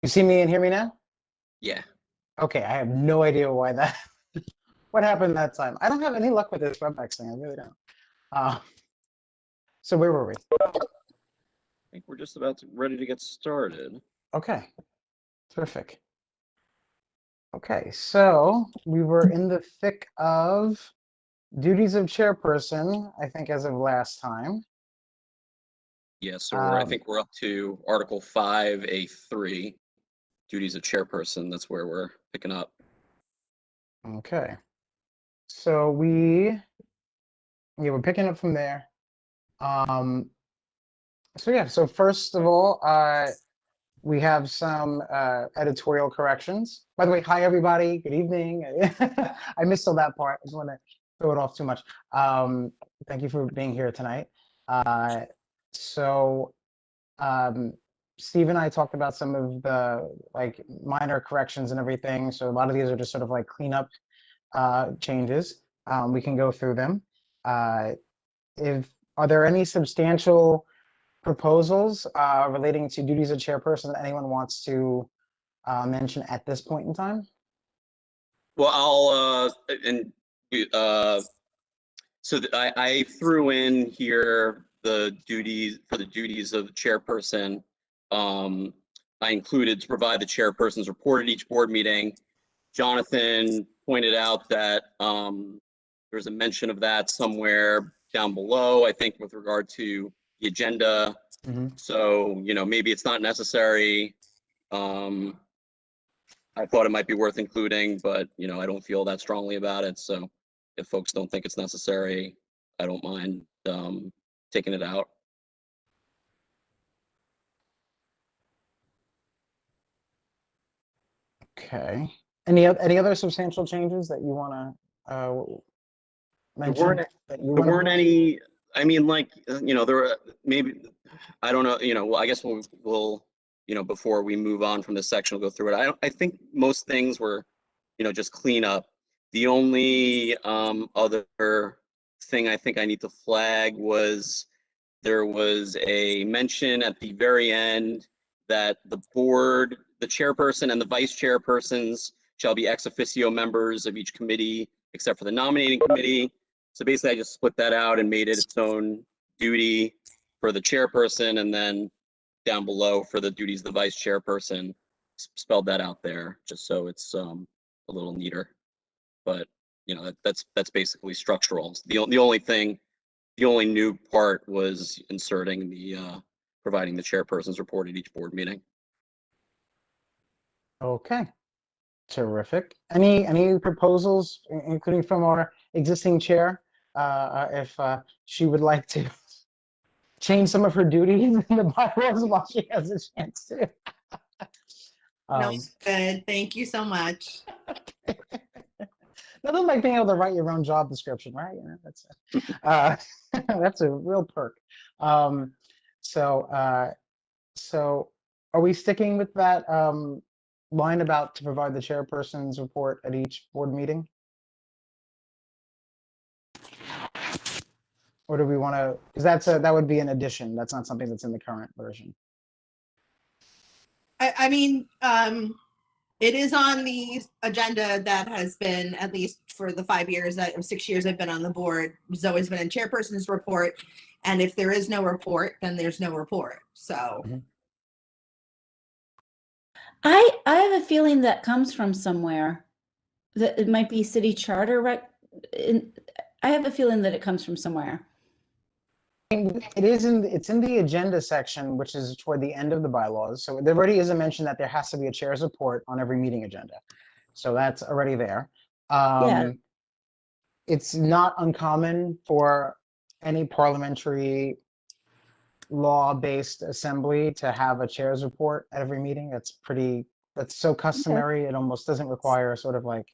You see me and hear me now? Yeah. Okay, I have no idea why that, what happened that time. I don't have any luck with this WebEx thing, I really don't. Uh, so where were we? I think we're just about ready to get started. Okay, terrific. Okay, so we were in the thick of duties of chairperson, I think, as of last time. Yeah, so I think we're up to Article 5A3, duties of chairperson. That's where we're picking up. Okay, so we're picking up from there. So yeah, so first of all, we have some editorial corrections. By the way, hi everybody, good evening. I missed all that part. I just want to throw it off too much. Thank you for being here tonight. So Steve and I talked about some of the minor corrections and everything. So a lot of these are just sort of like cleanup changes. We can go through them. Are there any substantial proposals relating to duties of chairperson that anyone wants to mention at this point in time? Well, I threw in here the duties of the chairperson. I included to provide the chairperson's report at each board meeting. Jonathan pointed out that there's a mention of that somewhere down below, I think, with regard to the agenda. So, maybe it's not necessary. I thought it might be worth including, but, I don't feel that strongly about it. So if folks don't think it's necessary, I don't mind taking it out. Okay. Any other substantial changes that you want to mention? There weren't any. I mean, there were maybe, I don't know, well, I guess we'll before we move on from this section, we'll go through it. I think most things were, just clean up. The only other thing I think I need to flag was there was a mention at the very end that the board, the chairperson and the vice chairpersons shall be ex officio members of each committee except for the nominating committee. So basically I just split that out and made it its own duty for the chairperson, and then down below for the duties of the vice chairperson, spelled that out there just so it's a little neater. But that's basically structural. The only new part was inserting the providing the chairperson's report at each board meeting. Okay, terrific. Any proposals, including from our existing chair, if she would like to change some of her duties in the bylaws while she has a chance to? No, good. Thank you so much. Nothing like being able to write your own job description, right? That's that's a real perk. So are we sticking with that line about to provide the chairperson's report at each board meeting? Or do we want to, because that would be an addition. That's not something that's in the current version. I mean, it is on the agenda that has been, at least for the 5 years, or 6 years I've been on the board, has always been a chairperson's report. And if there is no report, then there's no report. So. I have a feeling that comes from somewhere. That it might be city charter, right? I have a feeling that it comes from somewhere. It's in the agenda section, which is toward the end of the bylaws. So there already is a mention that there has to be a chair's report on every meeting agenda. So that's already there. Yeah. It's not uncommon for any parliamentary law-based assembly to have a chair's report at every meeting. That's so customary. Okay. It almost doesn't require sort of like,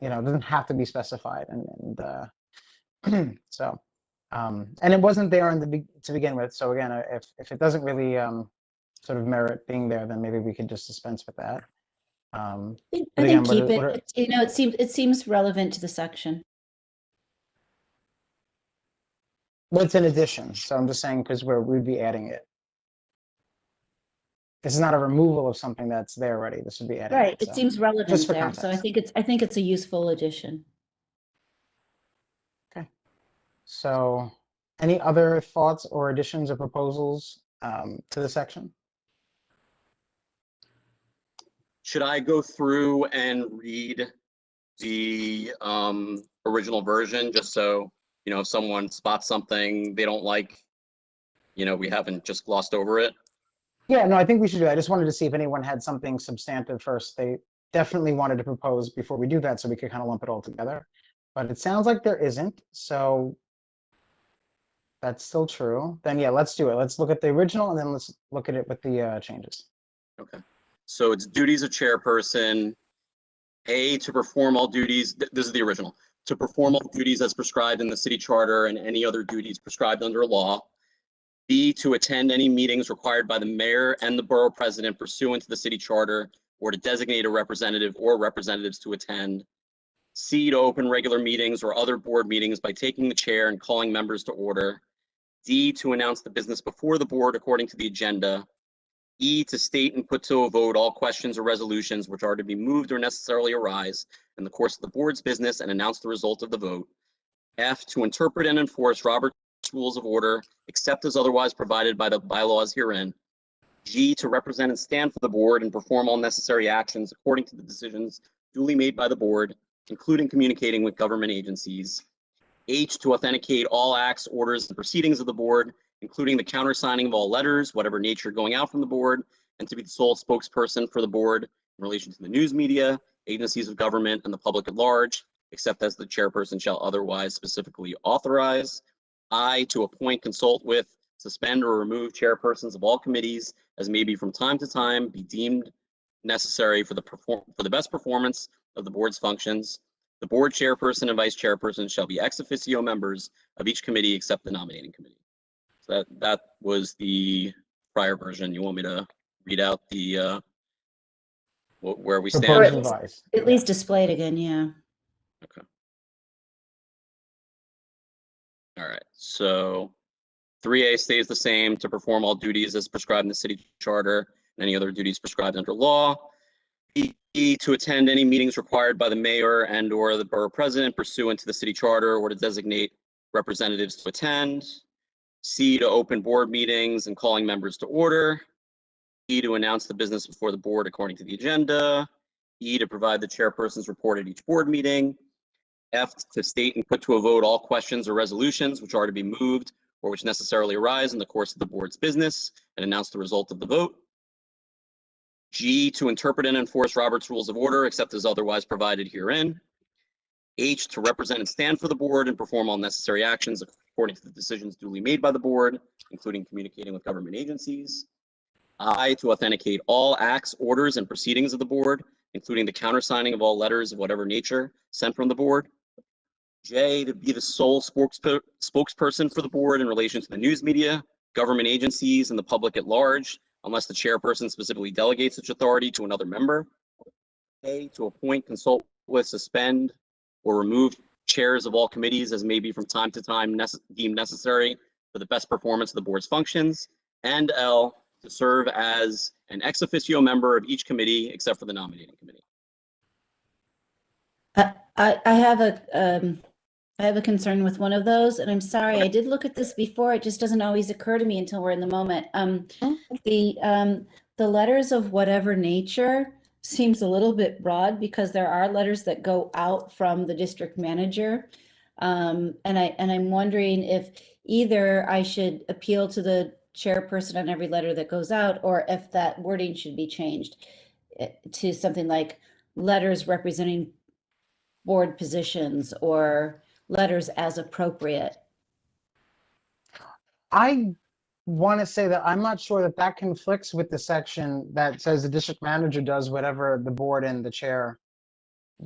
it doesn't have to be specified. And so. And it wasn't there to begin with. So again, if it doesn't really sort of merit being there, then maybe we could just dispense with that. I think keep it. It seems relevant to the section. Well, it's an addition, so I'm just saying because we'd be adding it. this is not a removal of something that's there already. This would be adding. Right, it, it so, seems relevant just for there, so I context. think it's a useful addition. So any other thoughts or additions or proposals to the section? Should I go through and read the original version just so, you know, if someone spots something they don't like, you know, we haven't just glossed over it? Yeah, no, I think we should do that. I just wanted to see if anyone had something substantive first. They definitely wanted to propose before we do that so we could kind of lump it all together. But it sounds like there isn't. So that's still true. Then yeah, let's do it. Let's look at the original and then let's look at it with the changes. Okay. So it's duties of chairperson. A, to perform all duties, this is the original, to perform all duties as prescribed in the city charter and any other duties prescribed under law. B, to attend any meetings required by the mayor and the borough president pursuant to the city charter, or to designate a representative or representatives to attend. C, to open regular meetings or other board meetings by taking the chair and calling members to order. D, to announce the business before the board according to the agenda. E, to state and put to a vote all questions or resolutions which are to be moved or necessarily arise in the course of the board's business and announce the result of the vote. F, to interpret and enforce Robert's Rules of Order, except as otherwise provided by the bylaws herein. G, to represent and stand for the board and perform all necessary actions according to the decisions duly made by the board, including communicating with government agencies. H, to authenticate all acts, orders, and proceedings of the board, including the countersigning of all letters, whatever nature, going out from the board, and to be the sole spokesperson for the board in relation to the news media, agencies of government, and the public at large, except as the chairperson shall otherwise specifically authorize. I, to appoint, consult with, suspend, or remove chairpersons of all committees as may be from time to time be deemed necessary for the best performance of the board's functions. The board chairperson and vice chairperson shall be ex officio members of each committee except the nominating committee. So that was the prior version. You want me to read out the where we Proposed stand? revised. At least display it again, yeah. Okay. All right. So 3A stays the same, to perform all duties as prescribed in the city charter and any other duties prescribed under law. E, to attend any meetings required by the mayor and or the borough president pursuant to the city charter or to designate representatives to attend. C, to open board meetings and calling members to order. E, to announce the business before the board according to the agenda. E, to provide the chairperson's report at each board meeting. F, to state and put to a vote all questions or resolutions which are to be moved or which necessarily arise in the course of the board's business and announce the result of the vote. G, to interpret and enforce Robert's Rules of Order except as otherwise provided herein. H, to represent and stand for the board and perform all necessary actions according to the decisions duly made by the board, including communicating with government agencies. I, to authenticate all acts, orders, and proceedings of the board, including the countersigning of all letters of whatever nature sent from the board. J, to be the sole spokesperson for the board in relation to the news media, government agencies, and the public at large, unless the chairperson specifically delegates such authority to another member. A, to appoint, consult with, suspend, or remove chairs of all committees as may be from time to time deemed necessary for the best performance of the board's functions. And L, to serve as an ex officio member of each committee except for the nominating committee. I have a concern with one of those, and I'm sorry, I did look at this before. It just doesn't always occur to me until we're in the moment. The letters of whatever nature seems a little bit broad because there are letters that go out from the district manager. And I'm wondering if either I should appeal to the chairperson on every letter that goes out, or if that wording should be changed to something like letters representing board positions or letters as appropriate. I want to say that I'm not sure that that conflicts with the section that says the district manager does whatever the board and the chair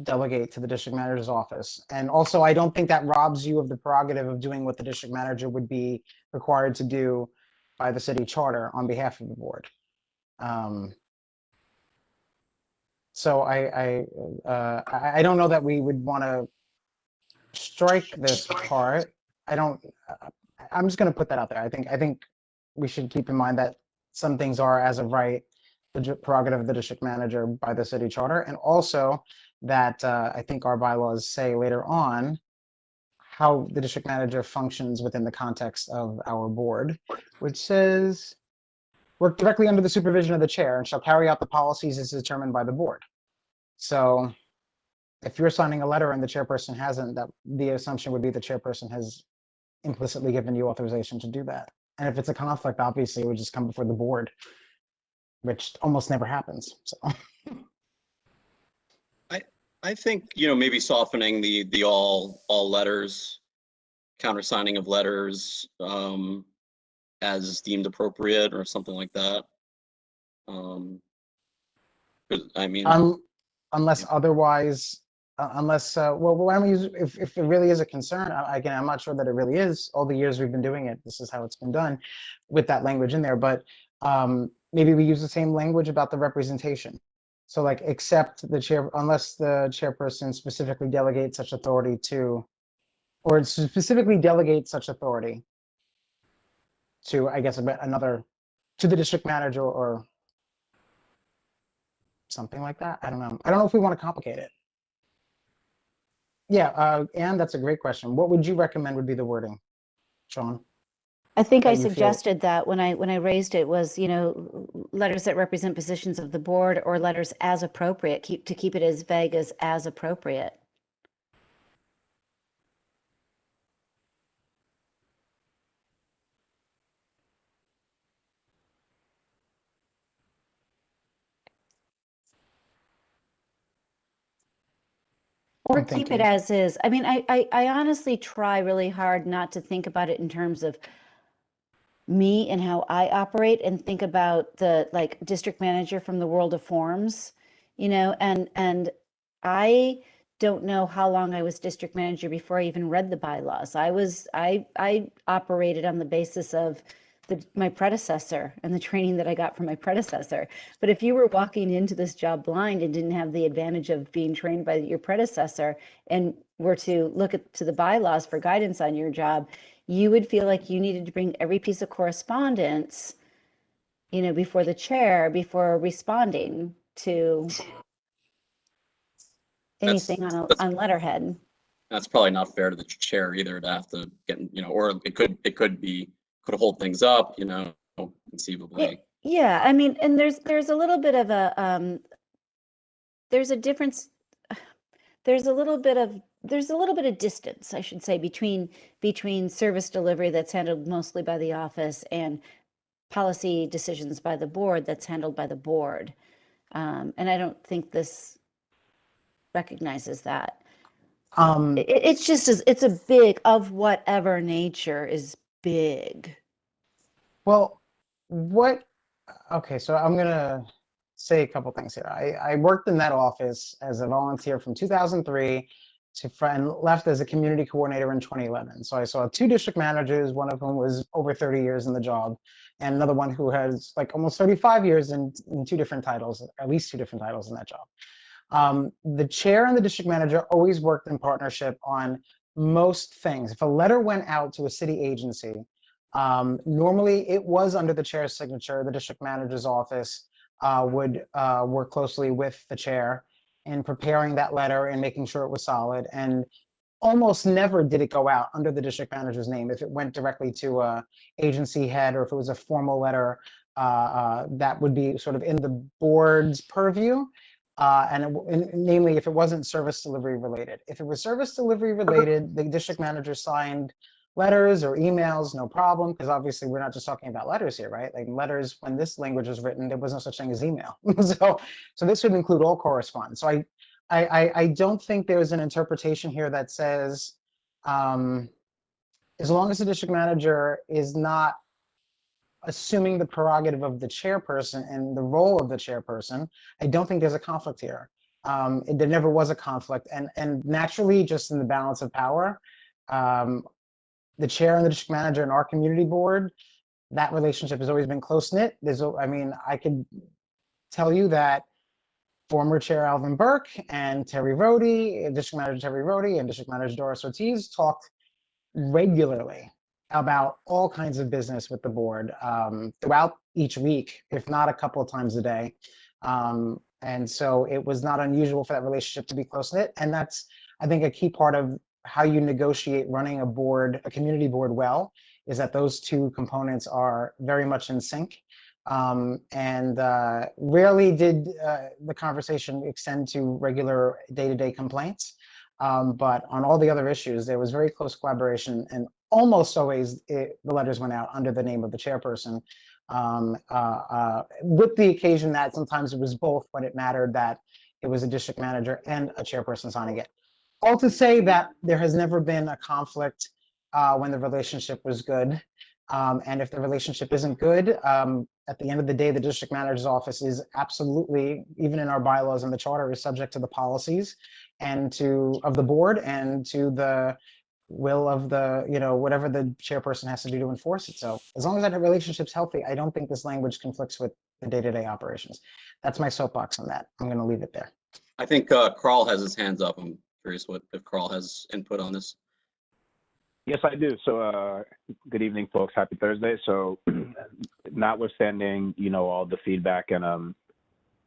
delegate to the district manager's office. And also, I don't think that robs you of the prerogative of doing what the district manager would be required to do by the city charter on behalf of the board. So I don't know that we would want to strike this part. I'm just going to put that out there. I think we should keep in mind that some things are as of right the prerogative of the district manager by the city charter, and also that I think our bylaws say later on how the district manager functions within the context of our board, which says, work directly under the supervision of the chair and shall carry out the policies as determined by the board. So if you're signing a letter and the chairperson hasn't, that the assumption would be the chairperson has implicitly given you authorization to do that. And if it's a conflict, obviously it would just come before the board, which almost never happens. So I think, maybe softening the all letters, countersigning of letters, as deemed appropriate or something like that. I mean, unless otherwise, well, why don't we use, if it really is a concern, again, I'm not sure that it really is. All the years we've been doing it, this is how it's been done with that language in there. But maybe we use the same language about the representation. So like, except the chair, unless the chairperson specifically delegates such authority to, or specifically delegates such authority to, I guess, to the district manager or something like that. I don't know. I don't know if we want to complicate it. Yeah, and that's a great question. What would you recommend would be the wording, Sean? I think That I you feel- suggested that when I raised it was, letters that represent positions of the board or letters as appropriate, to keep it as vague as appropriate. Or I'm keep it thinking. as is. I mean, I honestly try really hard not to think about it in terms of me and how I operate, and think about the like district manager from the world of forms, and I don't know how long I was district manager before I even read the bylaws. I operated on the basis of my predecessor and the training that I got from my predecessor. But if you were walking into this job blind and didn't have the advantage of being trained by your predecessor and were to look to the bylaws for guidance on your job, you would feel like you needed to bring every piece of correspondence, before the chair, before responding to anything on letterhead. that's probably not fair to the chair either to have to get, or it could hold things up, conceivably. Yeah, I mean, and there's a little bit of a there's a difference. There's a little bit of distance, I should say, between service delivery that's handled mostly by the office and policy decisions by the board that's handled by the board. And I don't think this recognizes that. It's just it's a big, of whatever nature is big. Well, okay, so I'm gonna say a couple things here. I worked in that office as a volunteer from 2003 and left as a community coordinator in 2011. So I saw two district managers, one of whom was over 30 years in the job, and another one who has like almost 35 years in two different titles, at least two different titles in that job. The chair and the district manager always worked in partnership on most things. If a letter went out to a city agency, normally it was under the chair's signature. The district manager's office would work closely with the chair in preparing that letter and making sure it was solid. And almost never did it go out under the district manager's name. If it went directly to a agency head, or if it was a formal letter, that would be sort of in the board's purview. And namely, if it wasn't service delivery related. If it was service delivery related, the district manager signed letters or emails, no problem, because obviously we're not just talking about letters here, right? Like letters, when this language was written, there was no such thing as email. so this would include all correspondence. So I don't think there's an interpretation here that says, as long as the district manager is not assuming the prerogative of the chairperson and the role of the chairperson, I don't think there's a conflict here. There never was a conflict, and naturally, just in the balance of power, the chair and the district manager in our community board, that relationship has always been close-knit. I could tell you that former chair Alvin Burke and Terry Rhodey, district manager Terry Rhodey and district manager Doris Ortiz talked regularly about all kinds of business with the board throughout each week, if not a couple of times a day. And so it was not unusual for that relationship to be close knit. And that's, I think, a key part of how you negotiate running a board, a community board well, is that those two components are very much in sync. Rarely did the conversation extend to regular day-to-day complaints. But on all the other issues, there was very close collaboration, and almost always the letters went out under the name of the chairperson, with the occasion that sometimes it was both when it mattered that it was a district manager and a chairperson signing it. All to say that there has never been a conflict when the relationship was good. And if the relationship isn't good, at the end of the day, the district manager's office is absolutely, even in our bylaws and the charter, is subject to the policies and of the board and to the will of the, whatever the chairperson has to do to enforce it. So as long as that relationship's healthy, I don't think this language conflicts with the day-to-day operations. That's my soapbox on that. I'm going to leave it there. I think Carl has his hands up. I'm curious if Carl has input on this. Yes, I do. So good evening, folks. Happy Thursday. So notwithstanding, all the feedback and,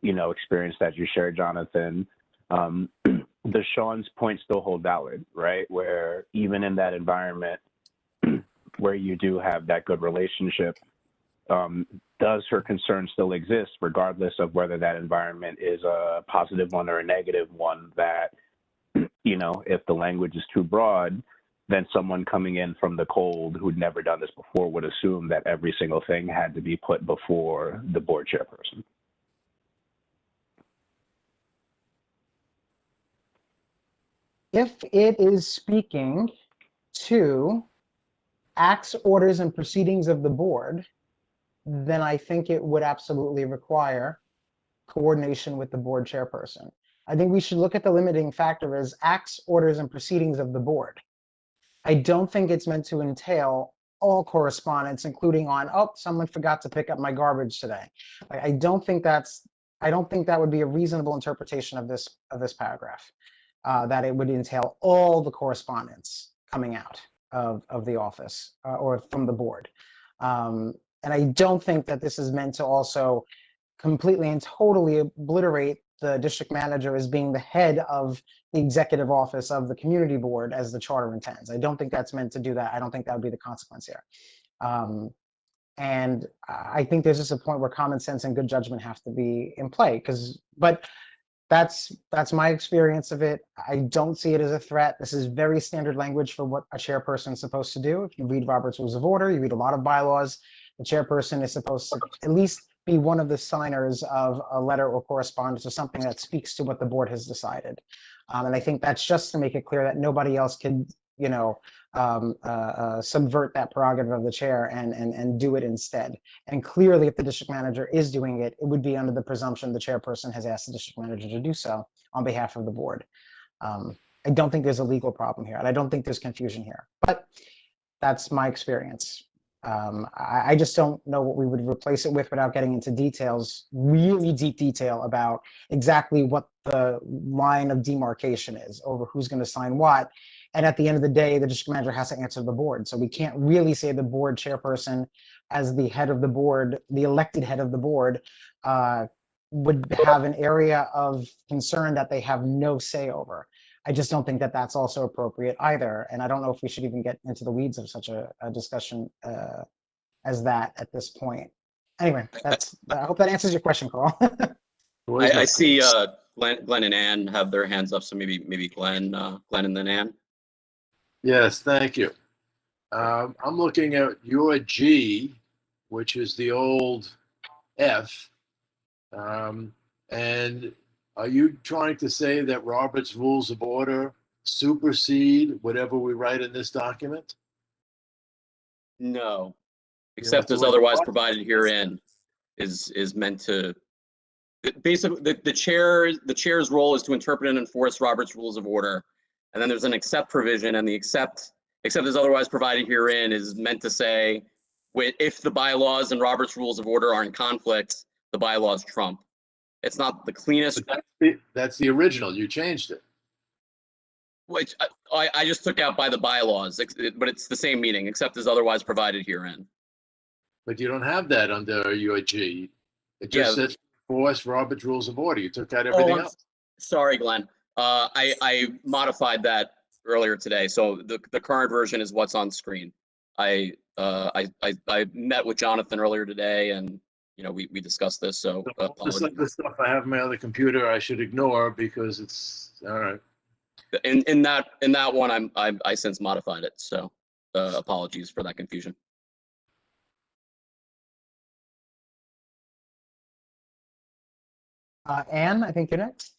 experience that you shared, Jonathan, the Sean's point still hold valid, right? Where even in that environment where you do have that good relationship, does her concern still exist, regardless of whether that environment is a positive one or a negative one, that, if the language is too broad, then someone coming in from the cold who'd never done this before would assume that every single thing had to be put before the board chairperson. If it is speaking to acts, orders, and proceedings of the board, then I think it would absolutely require coordination with the board chairperson. I think we should look at the limiting factor as acts, orders, and proceedings of the board. I don't think it's meant to entail all correspondence, including on, oh, someone forgot to pick up my garbage today. I don't think that would be a reasonable interpretation of this paragraph, that it would entail all the correspondence coming out of the office or from the board. And I don't think that this is meant to also completely and totally obliterate the district manager as being the head of the executive office of the community board as the charter intends. I don't think that's meant to do that. I don't think that would be the consequence here. And I think there's just a point where common sense and good judgment have to be in play, but that's my experience of it. I don't see it as a threat. This is very standard language for what a chairperson is supposed to do. If you read Robert's Rules of Order, you read a lot of bylaws, the chairperson is supposed to at least be one of the signers of a letter or correspondence or something that speaks to what the board has decided. And I think that's just to make it clear that nobody else can, subvert that prerogative of the chair and do it instead. And clearly, if the district manager is doing it, it would be under the presumption the chairperson has asked the district manager to do so on behalf of the board. I don't think there's a legal problem here, and I don't think there's confusion here, but that's my experience. I just don't know what we would replace it with without getting into details, really deep detail about exactly what the line of demarcation is over who's going to sign what. And at the end of the day, the district manager has to answer the board. So we can't really say the board chairperson, as the head of the board, the elected head of the board, would have an area of concern that they have no say over. I just don't think that that's also appropriate either. And I don't know if we should even get into the weeds of such a discussion as that at this point. Anyway, I hope that answers your question, Carl. I see Glenn and Ann have their hands up, so maybe Glenn and then Ann. Yes, thank you. I'm looking at your G, which is the old F. And are you trying to say that Robert's Rules of Order supersede whatever we write in this document? No, except as otherwise provided herein is meant to. Basically, the chair's role is to interpret and enforce Robert's Rules of Order, and then there's an accept provision, and the except as otherwise provided herein is meant to say, if the bylaws and Robert's Rules of Order are in conflict, the bylaws trump. It's not the cleanest. That's the original. You changed it. Which I just took out by the bylaws, but it's the same meaning, except as otherwise provided herein. but you don't have that under your G. It just Yeah. says enforce Robert's Rules of Order. You took out Oh, everything I'm else. sorry, Glenn. I modified that earlier today. So the current version is what's on screen. I met with Jonathan earlier today, and we discussed this. So So all this apologies. other stuff I have on my other computer, I should ignore because it's all right. In that one, I since modified it. So apologies for that confusion. Anne, I think you're next.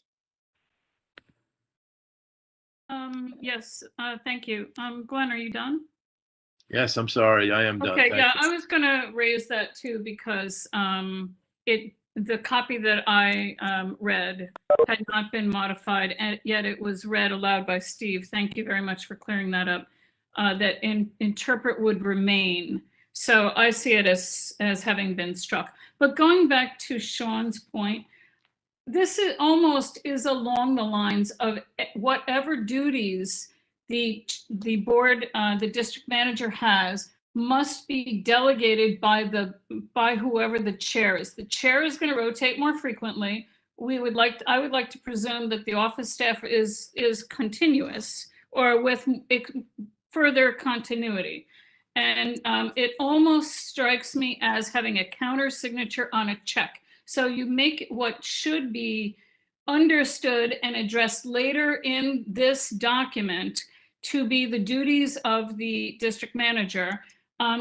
Yes, thank you. Glenn, are you done? Yes, I'm sorry. I am done. Okay, Thank yeah, you. I was gonna raise that too because the copy that I read had not been modified, and yet it was read aloud by Steve. Thank you very much for clearing that up. That interpret would remain. So I see it as having been struck. But going back to Sean's point, this is almost along the lines of whatever duties the board, the district manager has must be delegated by whoever the chair is. The chair is going to rotate more frequently. I would like to presume that the office staff is continuous or with further continuity. And it almost strikes me as having a counter signature on a check. So you make what should be understood and addressed later in this document to be the duties of the district manager,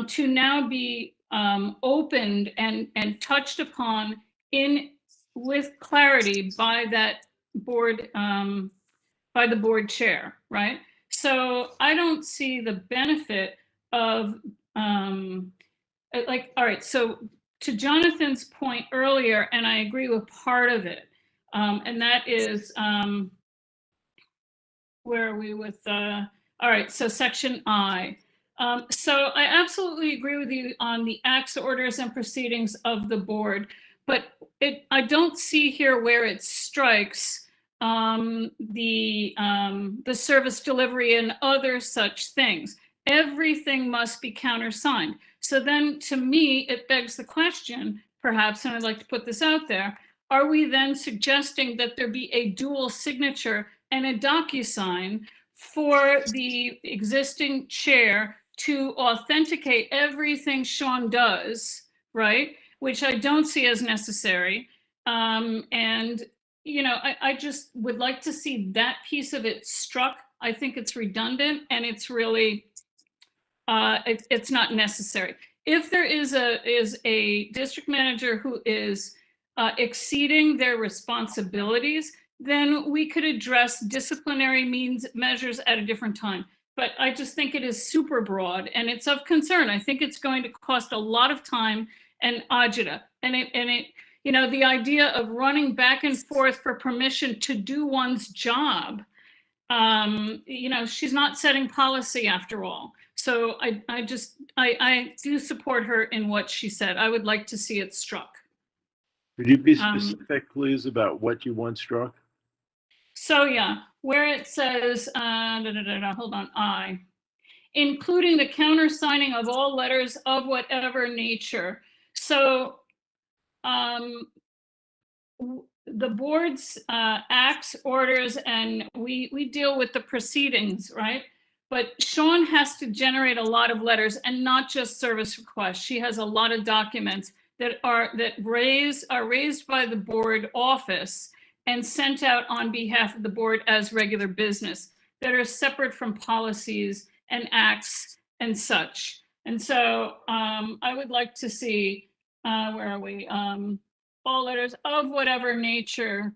to now be opened and touched upon with clarity by that board, by the board chair, right? So I don't see the benefit of all right, so to Jonathan's point earlier, and I agree with part of it, and that is, where are we with, all right, so section I. So I absolutely agree with you on the acts, orders, and proceedings of the board, but I don't see here where it strikes the service delivery and other such things. Everything must be countersigned. So then, to me, it begs the question, perhaps, and I'd like to put this out there, are we then suggesting that there be a dual signature and a DocuSign for the existing chair to authenticate everything Sean does, right? Which I don't see as necessary. And, I just would like to see that piece of it struck. I think it's redundant and it's really, it's not necessary. If there is a district manager who is exceeding their responsibilities, then we could address disciplinary measures at a different time. But I just think it is super broad and it's of concern. I think it's going to cost a lot of time and agita. And the idea of running back and forth for permission to do one's job, she's not setting policy after all. So I do support her in what she said. I would like to see it struck. Could you be specific, please, about what you want struck? So yeah, where it says, hold on, including the countersigning of all letters of whatever nature. So the board's acts, orders, and we deal with the proceedings, right? But Sean has to generate a lot of letters and not just service requests. She has a lot of documents that are raised by the board office and sent out on behalf of the board as regular business that are separate from policies and acts and such. And so I would like to see, where are we? All letters of whatever nature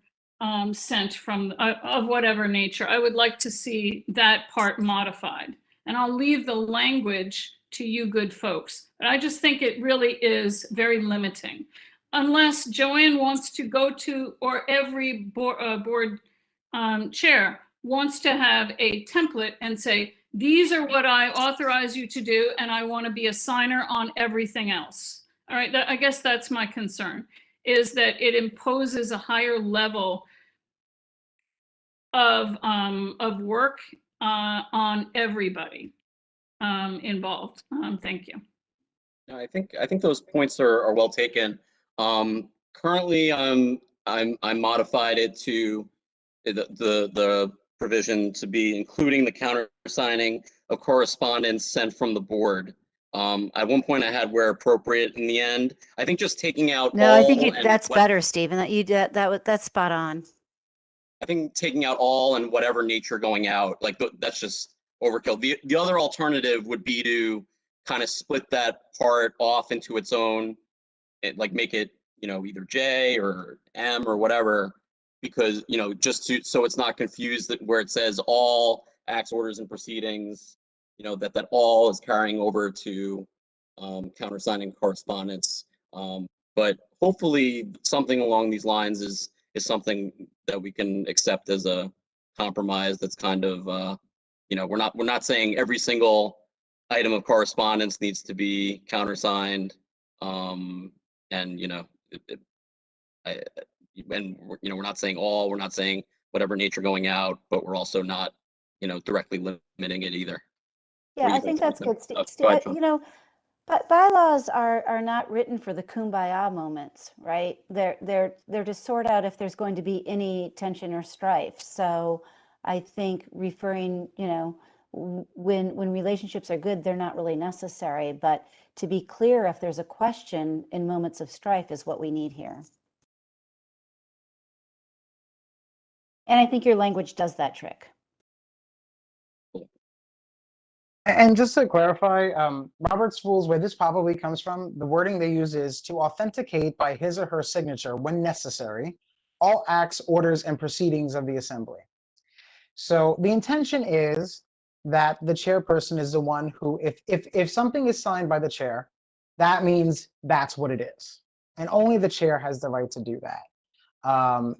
sent from, of whatever nature. I would like to see that part modified. And I'll leave the language to you good folks. But I just think it really is very limiting. Unless Joanne wants to go to, or every board chair wants to have a template and say, these are what I authorize you to do, and I want to be a signer on everything else. All right, I guess that's my concern, is that it imposes a higher level of work on everybody involved. Thank you. I think those points are well taken. Currently, I modified it to the provision to be including the countersigning of correspondence sent from the board. At one point I had where appropriate in the end. I think just taking out No, I think all and that's better, Stephen. That's spot on. I think taking out all and whatever nature going out, like that's just overkill. The other alternative would be to kind of split that part off into its own, like make it, either J or M or whatever, because, just so it's not confused that where it says all acts, orders, and proceedings, that all is carrying over to countersigning correspondence. But hopefully something along these lines is something that we can accept as a compromise that's kind of, we're not saying every single item of correspondence needs to be countersigned. And, we're not saying all, we're not saying whatever nature going out, but we're also not, directly limiting it either. Yeah, What do you I think that's Jonathan? good. Go Steve, ahead, John. But bylaws are not written for the kumbaya moments, right? They're to sort out if there's going to be any tension or strife. So I think referring, when relationships are good, they're not really necessary. But to be clear, if there's a question in moments of strife is what we need here. And I think your language does that trick. And just to clarify, Robert's rules, where this probably comes from, the wording they use is to authenticate by his or her signature when necessary, all acts, orders, and proceedings of the assembly. So the intention is that the chairperson is the one who, if something is signed by the chair, that means that's what it is. And only the chair has the right to do that.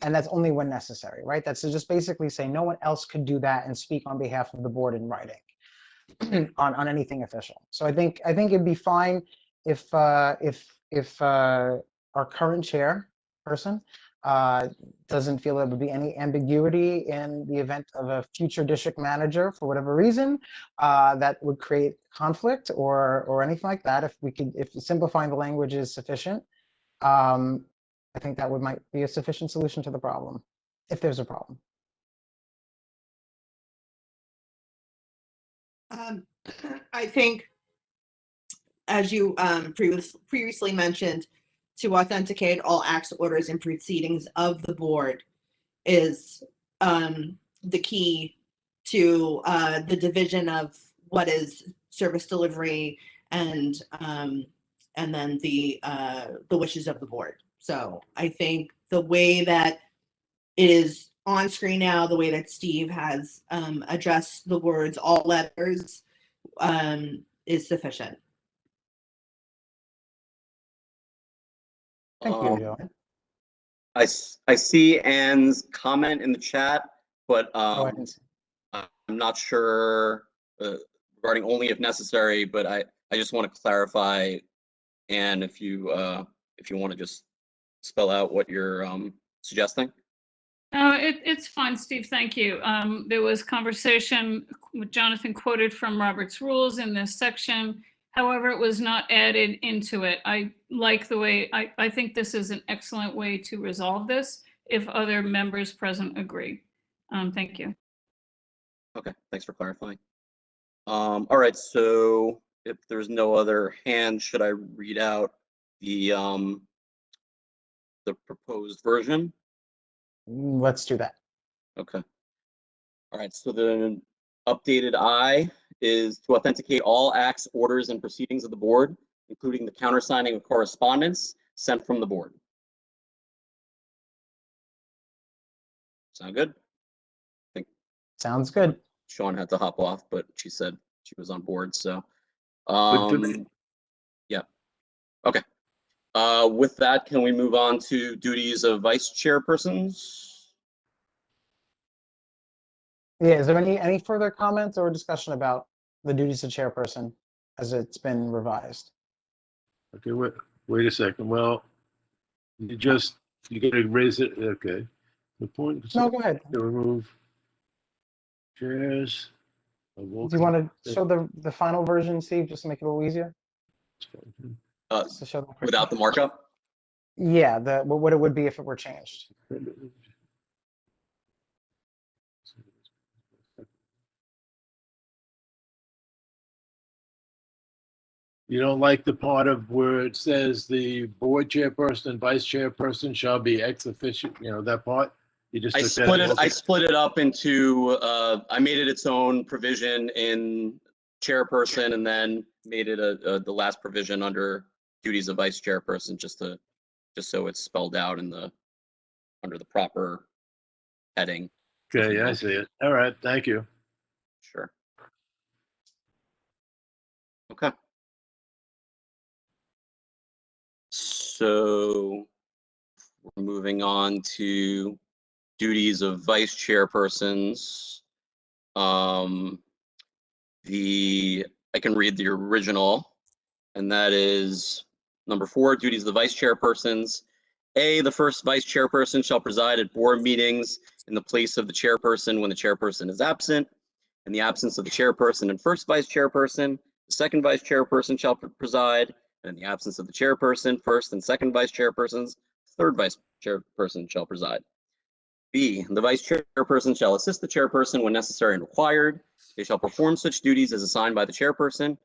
And that's only when necessary, right? That's to just basically say no one else could do that and speak on behalf of the board in writing. on anything official. So I think it'd be fine if our current chairperson doesn't feel there would be any ambiguity in the event of a future district manager for whatever reason that would create conflict or anything like that. If simplifying the language is sufficient, I think that might be a sufficient solution to the problem, if there's a problem. I think, as you previously mentioned, to authenticate all acts, orders, and proceedings of the board is the key to the division of what is service delivery and then the wishes of the board. So I think the way that it is on screen now, the way that Steve has addressed the words all letters is sufficient. Thank you, Joanne. I see Anne's comment in the chat, but Go ahead and I'm not sure regarding only if necessary, but I just want to clarify, Anne, if you want to just spell out what you're suggesting. It's fine, Steve. Thank you. There was conversation with Jonathan quoted from Robert's rules in this section. However, it was not added into it. I like the way, I think this is an excellent way to resolve this if other members present agree. Thank you. Okay, thanks for clarifying. All right, so if there's no other hands, should I read out the proposed version? let's do that. Okay. All right, so the updated I is to authenticate all acts, orders, and proceedings of the board, including the countersigning of correspondence sent from the board. Sound good? Sounds good. Sean had to hop off, but she said she was on board, so. Yeah, okay. With that, can we move on to duties of vice chairpersons? Yeah, is there any further comments or discussion about the duties of chairperson as it's been revised? Okay, wait a second. Well, you gotta raise it. Okay. The point is No, go ahead. to remove chairs. Do you want to show the final version, Steve, just to make it a little easier? So show them Without the markup? Yeah, what it would be if it were changed. You don't like the part of where it says the board chairperson and vice chairperson shall be ex officio, that part? You just I took split that. it. I split it up into. I made it its own provision in chairperson, and then made it the last provision under duties of vice chairperson, just so it's spelled out in under the proper heading. Okay, I see it. All right, thank you. Sure. Okay. So we're moving on to duties of vice chairpersons. I can read the original, and that is number 4, duties of the vice chairpersons. A, the first vice chairperson shall preside at board meetings in the place of the chairperson when the chairperson is absent. In the absence of the chairperson and first vice chairperson, the second vice chairperson shall preside. And in the absence of the chairperson, first and second vice chairpersons, third vice chairperson shall preside. B, the vice chairperson shall assist the chairperson when necessary and required. They shall perform such duties as assigned by the chairperson.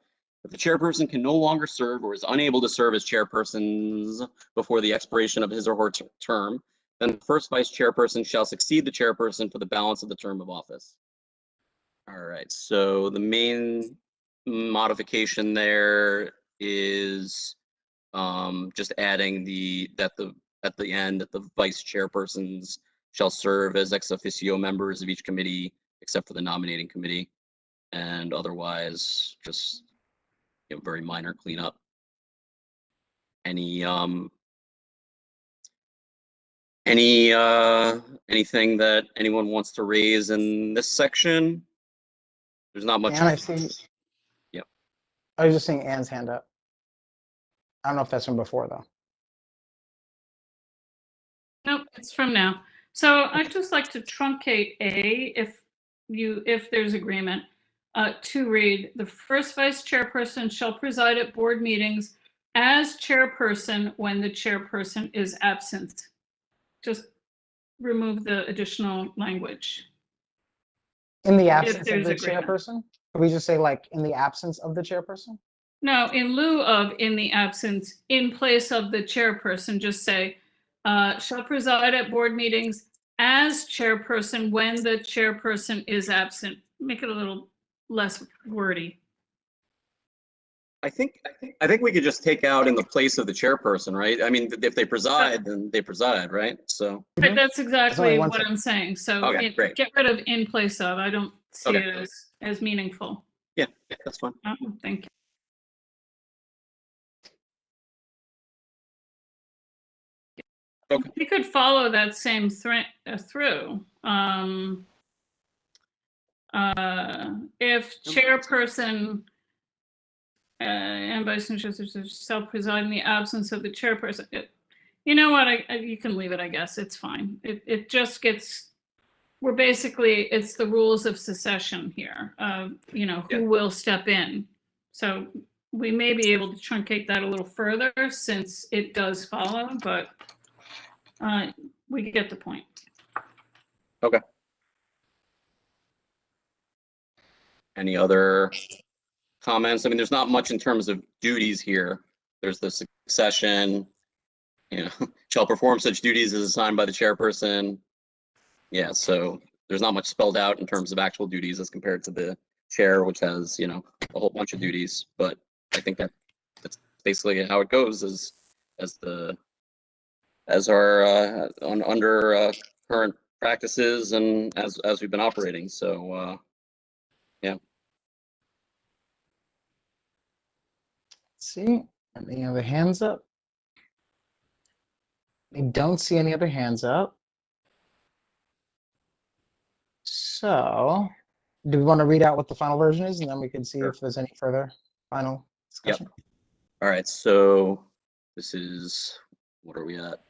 If the chairperson can no longer serve or is unable to serve as chairpersons before the expiration of his or her term, then the first vice chairperson shall succeed the chairperson for the balance of the term of office. All right, so the main modification there is just adding at the end that the vice chairpersons shall serve as ex officio members of each committee except for the nominating committee, and otherwise just very minor cleanup. Anything that anyone wants to raise in this section? There's not much. And I see. Yep. I was just seeing Anne's hand up. I don't know if that's from before though. Nope, it's from now. So I'd just like to truncate A, if there's agreement, to read, the first vice chairperson shall preside at board meetings as chairperson when the chairperson is absent. Just remove the additional language. In the absence of there's the agreement. chairperson? Could we just say like in the absence of the chairperson? No, in lieu of in the absence, in place of the chairperson, just say, shall preside at board meetings as chairperson when the chairperson is absent. Make it a little less wordy. I think we could just take out in the place of the chairperson, right? I mean, if they preside, then they preside, right? So. Right, that's exactly one what second. I'm saying. So Okay, great. get rid of in place of. I don't see Okay. it as meaningful. Yeah, that's fine. Thank you. Okay. We could follow that same through. If chairperson and vice chairperson shall preside in the absence of the chairperson, you know what? You can leave it. I guess it's fine. It just gets. We're basically it's the rules of succession here. Who will step in. So we may be able to truncate that a little further since it does follow, but. We get the point. Okay. Any other comments? I mean, there's not much in terms of duties here. There's the succession, shall perform such duties as assigned by the chairperson. Yeah, so there's not much spelled out in terms of actual duties as compared to the chair, which has, a whole bunch of duties. But I think that's basically how it goes under current practices and as we've been operating. So yeah. Let's see, any other hands up? I don't see any other hands up. So, do we want to read out what the final version is, and then we can see if there's any further final discussion? Yep. All right. So this is, what are we at?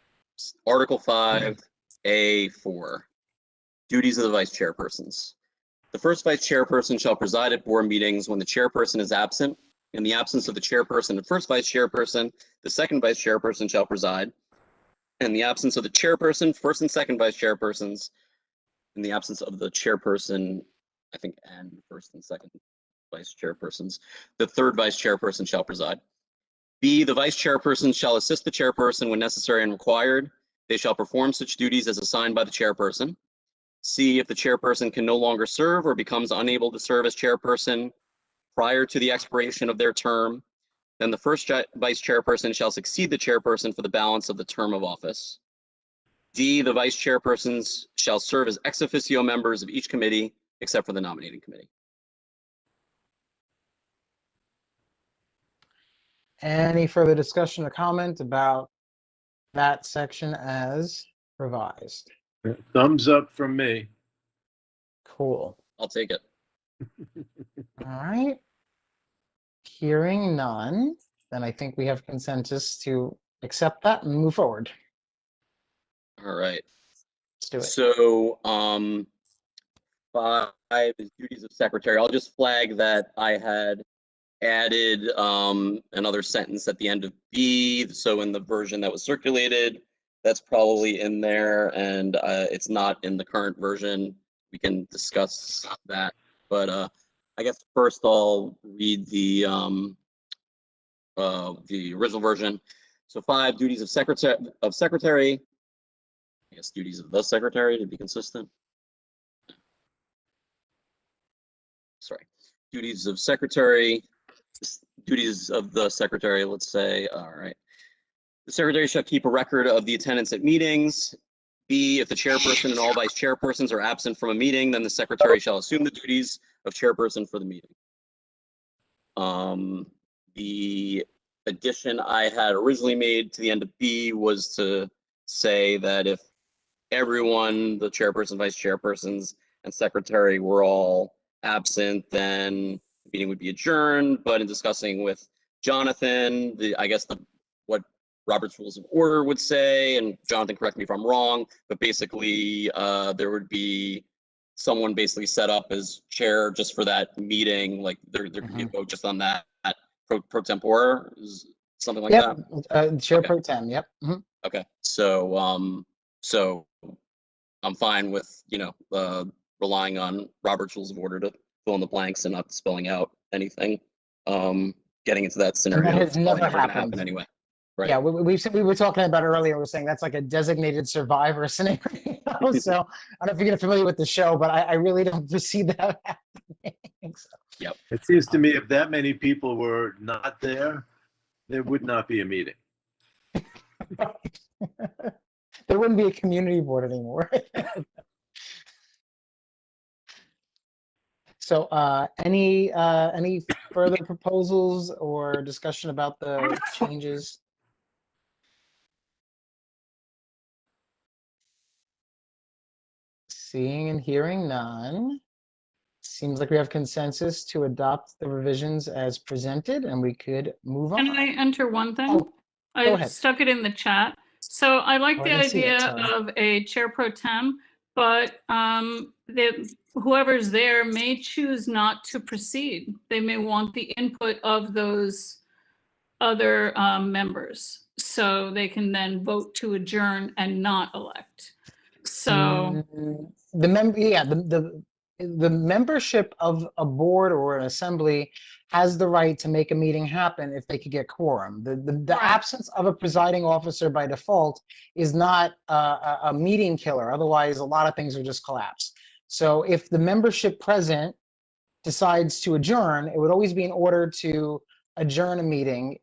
Article 5A4, duties of the vice chairpersons. The first vice chairperson shall preside at board meetings when the chairperson is absent. In the absence of the chairperson and first vice chairperson, the second vice chairperson shall preside. In the absence of the chairperson, first and second vice chairpersons, in the absence of the chairperson, I think, and first and second vice chairpersons, the third vice chairperson shall preside. B, the vice chairperson shall assist the chairperson when necessary and required. They shall perform such duties as assigned by the chairperson. C, if the chairperson can no longer serve or becomes unable to serve as chairperson prior to the expiration of their term, then the first vice chairperson shall succeed the chairperson for the balance of the term of office. D, the vice chairpersons shall serve as ex officio members of each committee except for the nominating committee. Any further discussion or comment about that section as revised? Thumbs up from me. Cool. I'll take it. All right. Hearing none, then I think we have consensus to accept that and move forward. All right. Let's do it. So, 5 is duties of secretary. I'll just flag that I had added another sentence at the end of B. So in the version that was circulated, that's probably in there, and it's not in the current version. We can discuss that, but I guess first I'll read the original version. So 5, duties of secretary. I guess duties of the secretary to be consistent. Sorry, duties of secretary. Duties of the secretary, let's say. All right. The secretary shall keep a record of the attendance at meetings. B, if the chairperson and all vice chairpersons are absent from a meeting, then the secretary shall assume the duties of chairperson for the meeting. The addition I had originally made to the end of B was to say that if everyone, the chairperson, vice chairpersons, and secretary were all absent, then the meeting would be adjourned. But in discussing with Jonathan, I guess what Robert's Rules of Order would say, and Jonathan, correct me if I'm wrong, but basically there would be someone basically set up as chair just for that meeting. Like there could be a vote just on that pro tempore, something like that. Chair Okay. Pro Tem. Yep. Mhm. Okay, so so I'm fine with relying on Robert's Rules of Order to fill in the blanks and not spelling out anything. Getting into that scenario, has it's probably never never gonna happened. happen anyway. Right. Yeah, we were talking about earlier. We were saying that's like a designated survivor scenario. So I don't know if you're getting familiar with the show, but I really don't foresee that happening. So. It seems to me if that many people were not there, there would not be a meeting. There wouldn't be a community board anymore. So any further proposals or discussion about the changes? Seeing and hearing none. Seems like we have consensus to adopt the revisions as presented, and we could move on. Can I enter one thing? Oh, go I ahead. stuck it in the chat. So I like Oh, I the didn't see that, idea sorry. of a chair pro tem, but whoever's there may choose not to proceed. They may want the input of those other members, so they can then vote to adjourn and not elect. So The membership of a board or an assembly has the right to make a meeting happen if they could get quorum. The Right. absence of a presiding officer by default is not a meeting killer. Otherwise, a lot of things would just collapse. So if the membership present decides to adjourn, it would always be in order to adjourn a meeting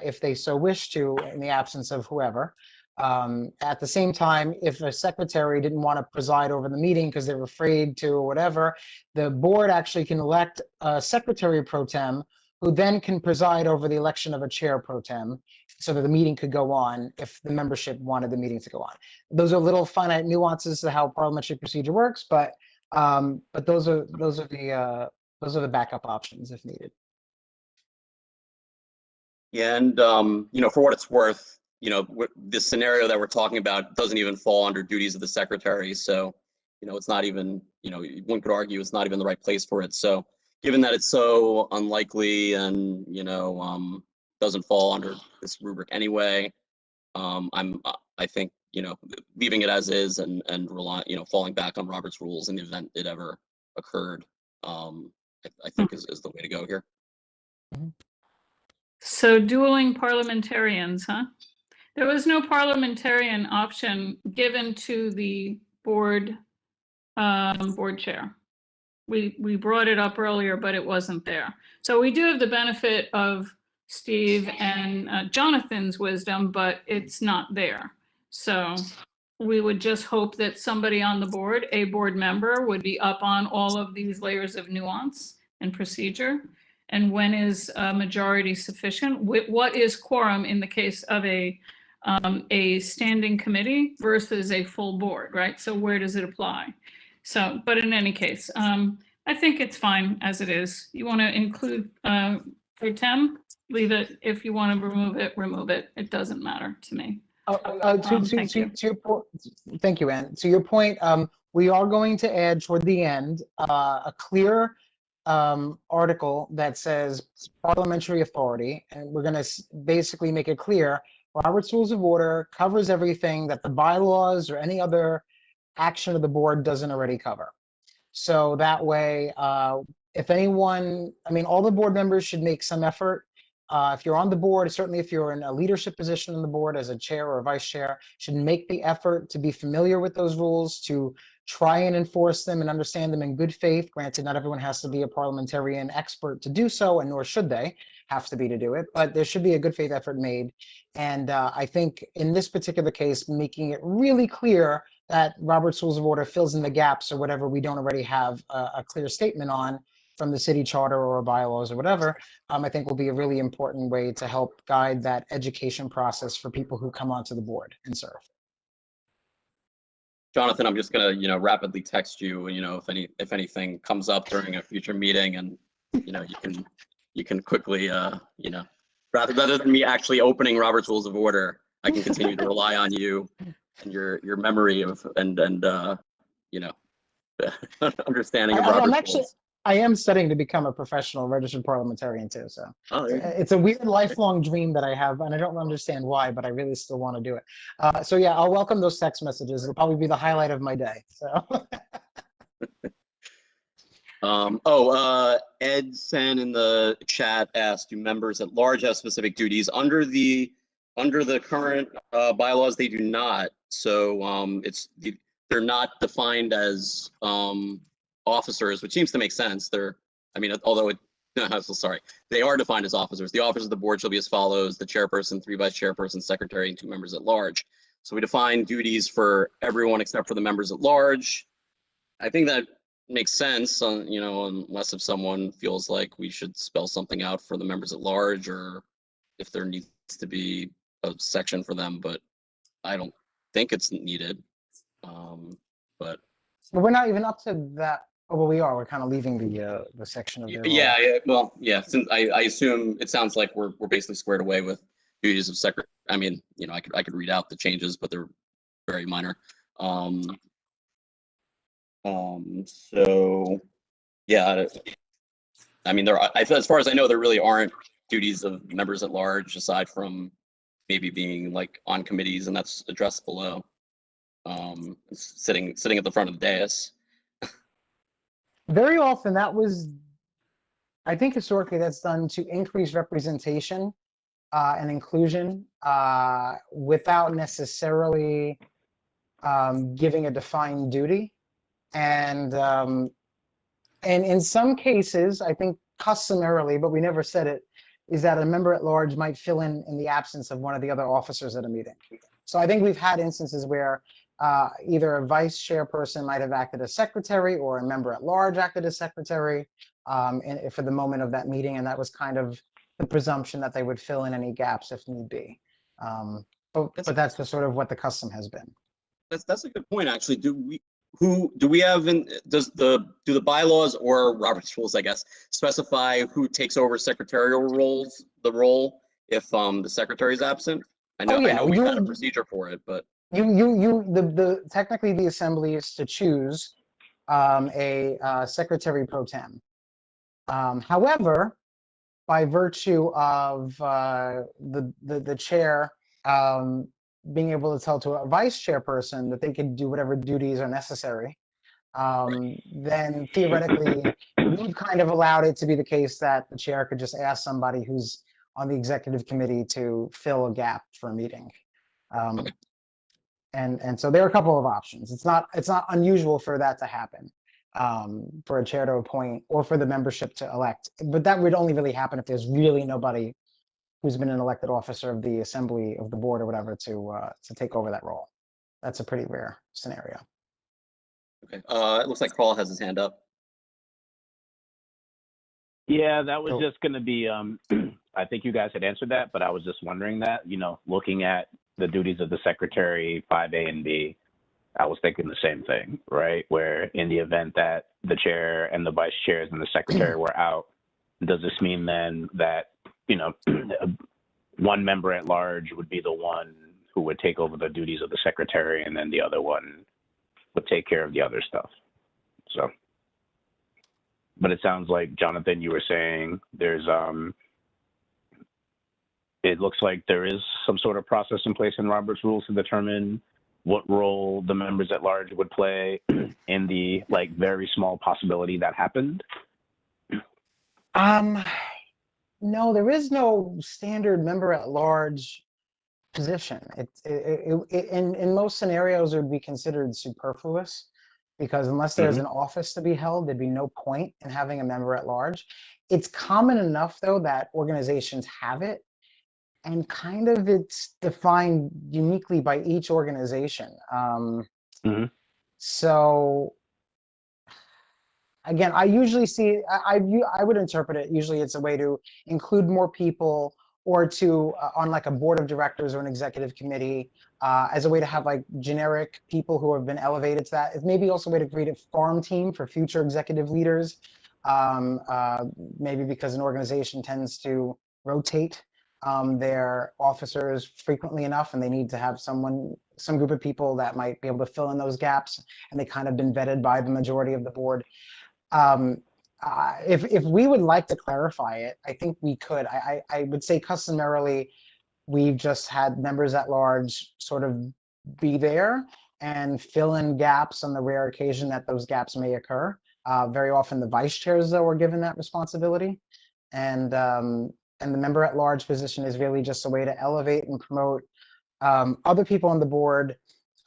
if they so wish to, in the absence of whoever. At the same time, if a secretary didn't want to preside over the meeting because they were afraid to or whatever, the board actually can elect a secretary pro tem who then can preside over the election of a chair pro tem so that the meeting could go on if the membership wanted the meeting to go on. Those are little finite nuances to how parliamentary procedure works, but those are the backup options if needed. Yeah, and for what it's worth, this scenario that we're talking about doesn't even fall under duties of the secretary. So, it's not even, one could argue it's not even the right place for it. So, given that it's so unlikely and, doesn't fall under this rubric anyway, I think, leaving it as is and rely, falling back on Robert's rules in the event it ever occurred, I think is the way to go here. So dueling parliamentarians, huh? There was no parliamentarian option given to the board chair. We brought it up earlier, but it wasn't there. So we do have the benefit of Steve and Jonathan's wisdom, but it's not there. So we would just hope that somebody on the board, a board member, would be up on all of these layers of nuance and procedure. And when is a majority sufficient? What is quorum in the case of a standing committee versus a full board, right? So where does it apply? So, but in any case, I think it's fine as it is. You want to include Pro Tem, leave it. If you want to remove it, remove it. It doesn't matter to me. To your point, thank you, Ann. To your point, we are going to add toward the end a clear article that says parliamentary authority, and we're going to basically make it clear Robert's Rules of Order covers everything that the bylaws or any other action of the board doesn't already cover. So that way, if anyone, all the board members should make some effort. If you're on the board, certainly if you're in a leadership position on the board as a chair or a vice chair, should make the effort to be familiar with those rules, to try and enforce them and understand them in good faith. Granted, not everyone has to be a parliamentarian expert to do so, and nor should they have to be to do it, but there should be a good faith effort made. And I think in this particular case, making it really clear that Robert's Rules of Order fills in the gaps or whatever we don't already have a clear statement on from the city charter or bylaws or whatever, I think will be a really important way to help guide that education process for people who come onto the board and serve. Jonathan, I'm just gonna, rapidly text you, if anything comes up during a future meeting, and you can quickly, rather than me actually opening Robert's Rules of Order, I can continue to rely on you and your memory of and understanding of Robert's Rules. I am studying to become a professional registered parliamentarian too. So it's a weird lifelong dream that I have, and I don't understand why, but I really still want to do it. So yeah, I'll welcome those text messages. It'll probably be the highlight of my day. So. Ed Sen in the chat asked, do members at large have specific duties? Under the current bylaws, they do not. So they're not defined as officers, which seems to make sense. Although they are defined as officers. The officers of the board shall be as follows: the chairperson, 3 vice chairpersons, secretary, and 2 members at large. So we define duties for everyone except for the members at large. I think that makes sense, unless if someone feels like we should spell something out for the members at large, or if there needs to be a section for them, but I don't think it's needed. But we're not even up to that. Oh, well, we are. We're kind of leaving the section of their yeah. Well, yeah. Since I assume it sounds like we're basically squared away with duties of secretary. I could read out the changes, but they're very minor. So yeah, as far as I know, there really aren't duties of members at large aside from maybe being like on committees, and that's addressed below. Sitting at the front of the dais. Very often I think historically that's done to increase representation and inclusion without necessarily giving a defined duty. And in some cases, I think customarily, but we never said it, is that a member at large might fill in the absence of one of the other officers at a meeting. So I think we've had instances where either a vice chairperson might have acted as secretary, or a member at large acted as secretary for the moment of that meeting, and that was kind of the presumption that they would fill in any gaps if need be. But that's the sort of what the custom has been. That's a good point, actually. Do we have do the bylaws or Robert's rules, I guess, specify who takes over secretarial the role if the secretary is absent? I know we had a procedure for it, but technically the assembly is to choose a secretary pro tem. However, by virtue of the chair being able to tell to a vice chairperson that they can do whatever duties are necessary, then theoretically, we've kind of allowed it to be the case that the chair could just ask somebody who's on the executive committee to fill a gap for a meeting. And so there are a couple of options. It's not unusual for that to happen, for a chair to appoint or for the membership to elect. But that would only really happen if there's really nobody who's been an elected officer of the assembly of the board or whatever to take over that role. That's a pretty rare scenario. Okay. It looks like Carl has his hand up. Yeah, that was So- just going to be, I think you guys had answered that, but I was just wondering that, looking at the duties of the secretary, 5A and B, I was thinking the same thing, right? Where in the event that the chair and the vice chairs and the secretary were out, does this mean then that, one member at large would be the one who would take over the duties of the secretary and then the other one would take care of the other stuff? So, but it sounds like, Jonathan, you were saying there's, it looks like there is some sort of process in place in Robert's rules to determine what role the members at large would play in the very small possibility that happened. No, there is no standard member at large position. In most scenarios, it would be considered superfluous because unless there's an office to be held, there'd be no point in having a member at large. It's common enough, though, that organizations have it, and kind of it's defined uniquely by each organization. So again, I usually see, I would interpret it, usually it's a way to include more people or to, on like a board of directors or an executive committee, as a way to have like generic people who have been elevated to that. It's maybe also a way to create a farm team for future executive leaders, maybe because an organization tends to rotate their officers frequently enough and they need to have some group of people that might be able to fill in those gaps, and they kind of been vetted by the majority of the board. If we would like to clarify it, I think we could. I would say customarily, we've just had members at large sort of be there and fill in gaps on the rare occasion that those gaps may occur. Very often the vice chairs, though, are given that responsibility. And the member at large position is really just a way to elevate and promote other people on the board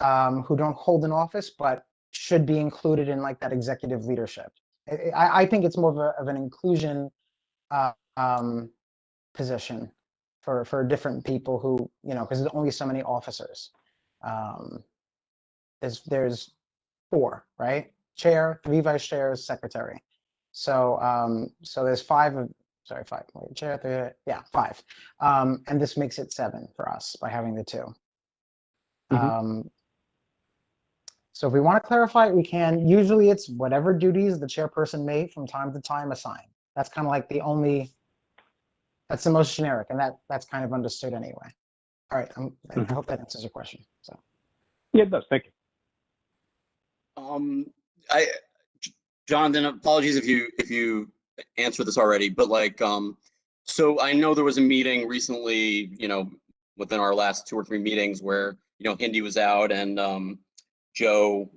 who don't hold an office, but should be included in like that executive leadership. I think it's more of an inclusion position for different people who, because there's only so many officers. There's 4, right? Chair, 3 vice chairs, secretary. So there's 5 chair, 3, yeah, 5. And this makes it 7 for us by having the 2. So if we want to clarify it, we can. Usually it's whatever duties the chairperson may from time to time assign. That's kind of like that's the most generic, and that's kind of understood anyway. All right, I hope that answers your question. So. Yeah, it does. Thank you. Jonathan, apologies if you answered this already, but so I know there was a meeting recently, within our last 2 or 3 meetings where, Hindi was out and Joe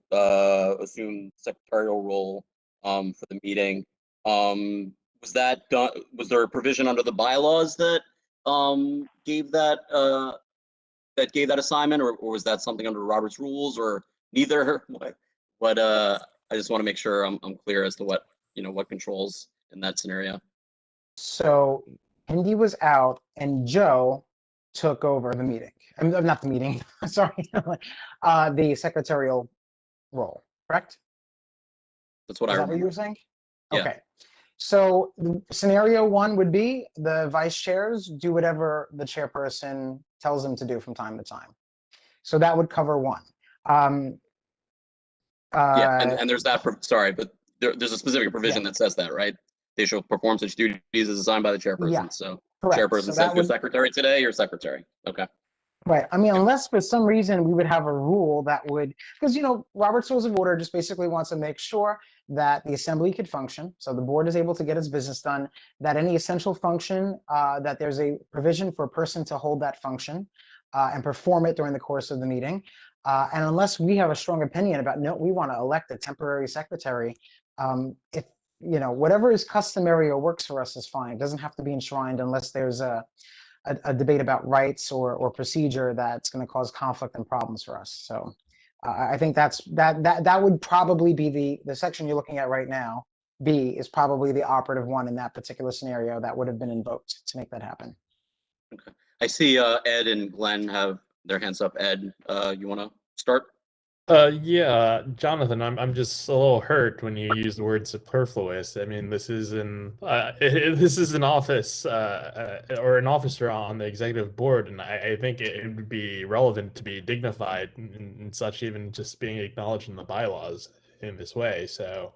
assumed secretarial role for the meeting. Was that done? Was there a provision under the bylaws that gave that assignment, or was that something under Robert's rules, or neither? What I just want to make sure I'm clear as to what what controls in that scenario. So Hindi was out and Joe took over the meeting. Not the meeting, sorry, the secretarial role, correct? That's what Is I that remember. what you were saying? Yeah. Okay. So scenario 1 would be the vice chairs do whatever the chairperson tells them to do from time to time. So that would cover 1. Yeah, and there's that. Sorry, but there's a specific provision that says that, right? They shall perform such duties as assigned by the chairperson. Yeah, so correct. chairperson So says that you're would- secretary today, you're secretary. Okay. Right. I mean, unless for some reason we would have a rule that would, because, Robert's Rules of Order just basically wants to make sure that the assembly could function. So the board is able to get its business done, that any essential function, that there's a provision for a person to hold that function and perform it during the course of the meeting. And unless we have a strong opinion about, no, we want to elect a temporary secretary, if, whatever is customary or works for us is fine. It doesn't have to be enshrined unless there's a debate about rights or procedure that's going to cause conflict and problems for us. So I think that would probably be the section you're looking at right now. B is probably the operative one in that particular scenario that would have been invoked to make that happen. Okay. I see Ed and Glenn have their hands up. Ed, you want to start? Yeah, Jonathan, I'm just a little hurt when you use the word superfluous. I mean, this is an office or an officer on the executive board, and I think it would be relevant to be dignified and such, even just being acknowledged in the bylaws in this way. So,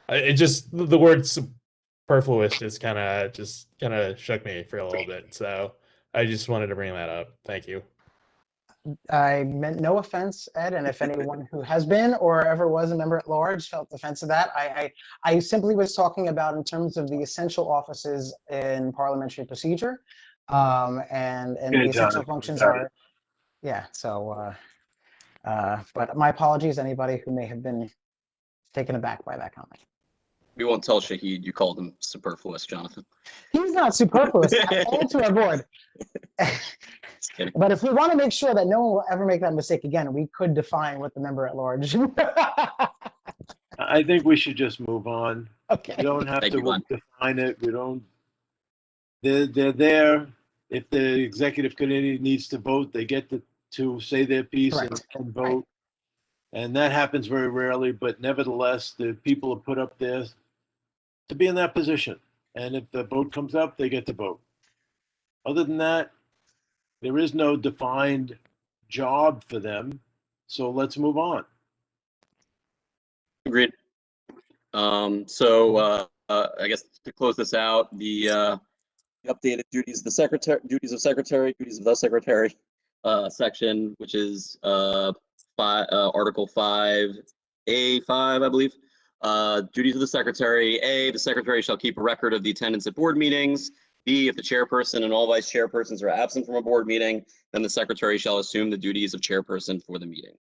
the word superfluous just kind of shook me for a little bit. So I just wanted to bring that up. Thank you. I meant no offense, Ed, and if anyone who has been or ever was a member at large felt offense of that, I simply was talking about in terms of the essential offices in parliamentary procedure, and the essential functions are, yeah. So, but my apologies, anybody who may have been taken aback by that comment. We won't tell Shahid you called him superfluous, Jonathan. He's not superfluous at all to our board. Just kidding. But if we want to make sure that no one will ever make that mistake again, we could define what the member at large. I think we should just move on. Okay. We don't have Thank to you, Glenn. define it. We don't. They're there. If the executive committee needs to vote, they get to say their piece and vote. And that happens very rarely, but nevertheless, the people are put up there to be in that position. And if the vote comes up, they get to vote. Other than that, there is no defined job for them. So let's move on. Agreed. So I guess to close this out, the updated duties of the secretary, duties of the secretary section, which is Article 5A5, I believe. Duties of the secretary. A, the secretary shall keep a record of the attendance at board meetings. B, if the chairperson and all vice chairpersons are absent from a board meeting, then the secretary shall assume the duties of chairperson for the meeting.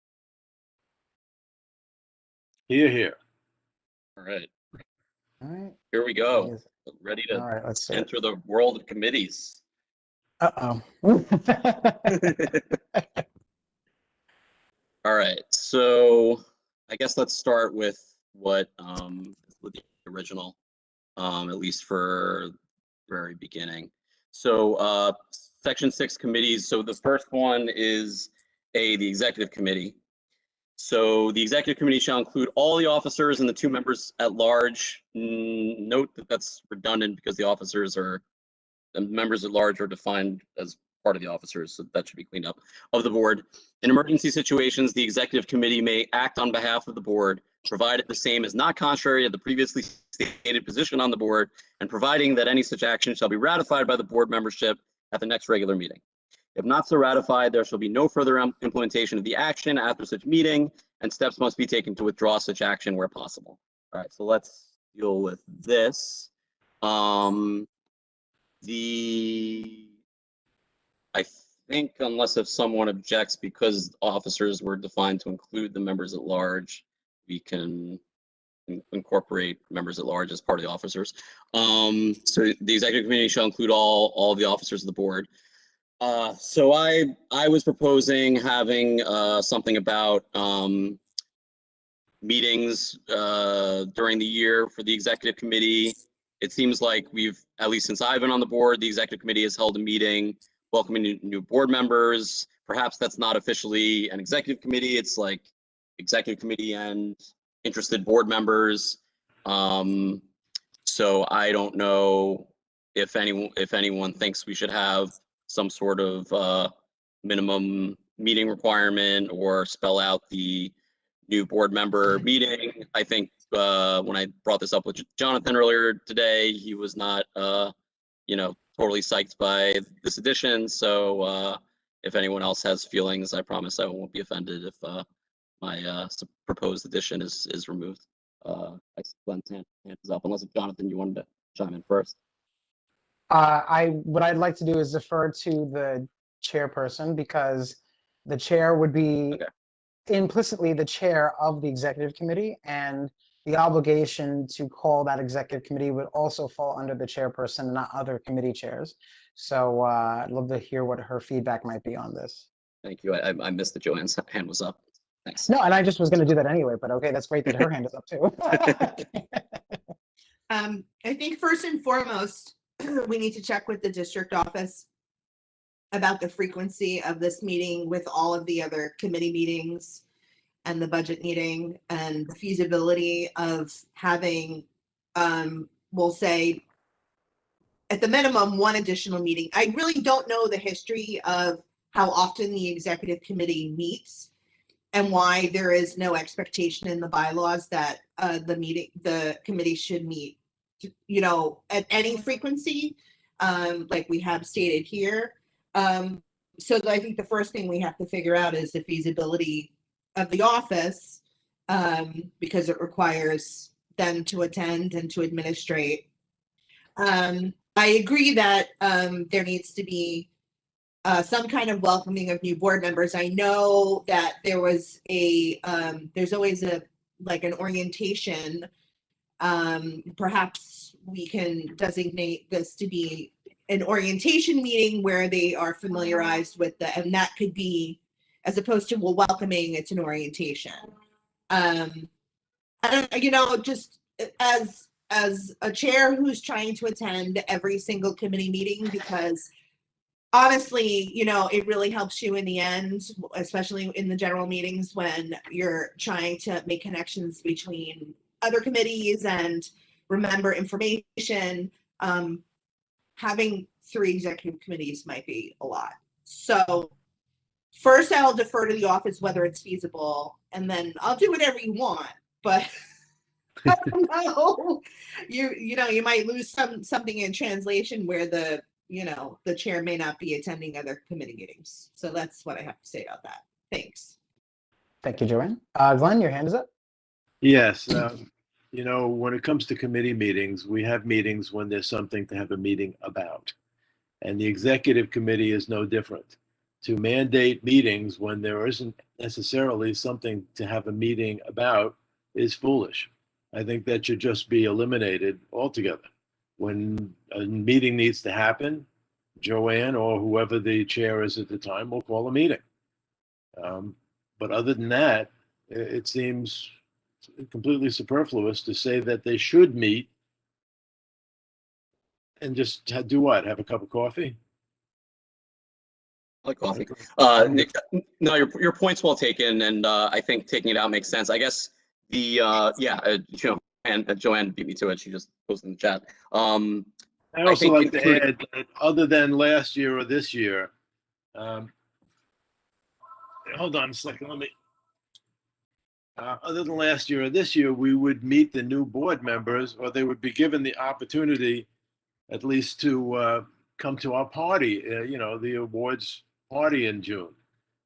Hear, hear. All right. All right. Here we go. Ready to All right, let's see. enter the world of committees. Uh-oh. All right, so I guess let's start with what with the original, at least for very beginning. So section 6 committees. So the first one is the executive committee. So the executive committee shall include all the officers and the 2 members at large. Note that that's redundant because the officers are, the members at large are defined as part of the officers, so that should be cleaned up, of the board. In emergency situations, the executive committee may act on behalf of the board, provided the same is not contrary to the previously stated position on the board, and providing that any such action shall be ratified by the board membership at the next regular meeting. If not so ratified, there shall be no further implementation of the action after such meeting, and steps must be taken to withdraw such action where possible. All right, so let's deal with this. I think unless if someone objects, because officers were defined to include the members at large, we can incorporate members at large as part of the officers. So the executive committee shall include all the officers of the board. So I was proposing having something about meetings during the year for the executive committee. It seems like we've, at least since I've been on the board, the executive committee has held a meeting welcoming new board members. Perhaps that's not officially an executive committee. It's like executive committee and interested board members. So I don't know if anyone thinks we should have some sort of minimum meeting requirement or spell out the new board member meeting. I think when I brought this up with Jonathan earlier today, he was not, totally psyched by this addition. So if anyone else has feelings, I promise I won't be offended if my proposed addition is removed. I see Glen's hand is up, unless Jonathan, you wanted to chime in first. What I'd like to do is defer to the chairperson, because the chair would be Okay. implicitly the chair of the executive committee, and the obligation to call that executive committee would also fall under the chairperson, not other committee chairs. So I'd love to hear what her feedback might be on this. Thank you. I missed that Joanne's hand was up. Thanks. No, and I just was going to do that anyway, but okay, that's great that her hand is up too. I think first and foremost, we need to check with the district office about the frequency of this meeting with all of the other committee meetings and the budget meeting, and the feasibility of having, we'll say, at the minimum, one additional meeting. I really don't know the history of how often the executive committee meets and why there is no expectation in the bylaws that the committee should meet, you know, at any frequency, like we have stated here. So I think the first thing we have to figure out is the feasibility of the office, because it requires them to attend and to administrate. I agree that there needs to be some kind of welcoming of new board members. I know that there was there's always like an orientation. Perhaps we can designate this to be an orientation meeting where they are familiarized with and that could be, as opposed to welcoming, it's an orientation. You know, just as a chair who's trying to attend every single committee meeting, because honestly, you know, it really helps you in the end, especially in the general meetings when you're trying to make connections between other committees and remember information. Having 3 executive committees might be a lot. So first I'll defer to the office whether it's feasible, and then I'll do whatever you want, but I don't know. You know, you might lose something in translation where the chair may not be attending other committee meetings. So that's what I have to say about that. Thanks. Thank you, Joanne. Glenn, your hand is up. Yes. You know, when it comes to committee meetings, we have meetings when there's something to have a meeting about. And the executive committee is no different. To mandate meetings when there isn't necessarily something to have a meeting about is foolish. I think that should just be eliminated altogether. When a meeting needs to happen, Joanne or whoever the chair is at the time will call a meeting. But other than that, it seems completely superfluous to say that they should meet and just do what? Have a cup of coffee? I like coffee. No, your point's well taken, and I think taking it out makes sense. I guess and Joanne beat me to it. She just posted in the chat. I also like to add that other than last year or this year, hold on a second, let me. Other than last year or this year, we would meet the new board members, or they would be given the opportunity at least to come to our party, you know, the awards party in June.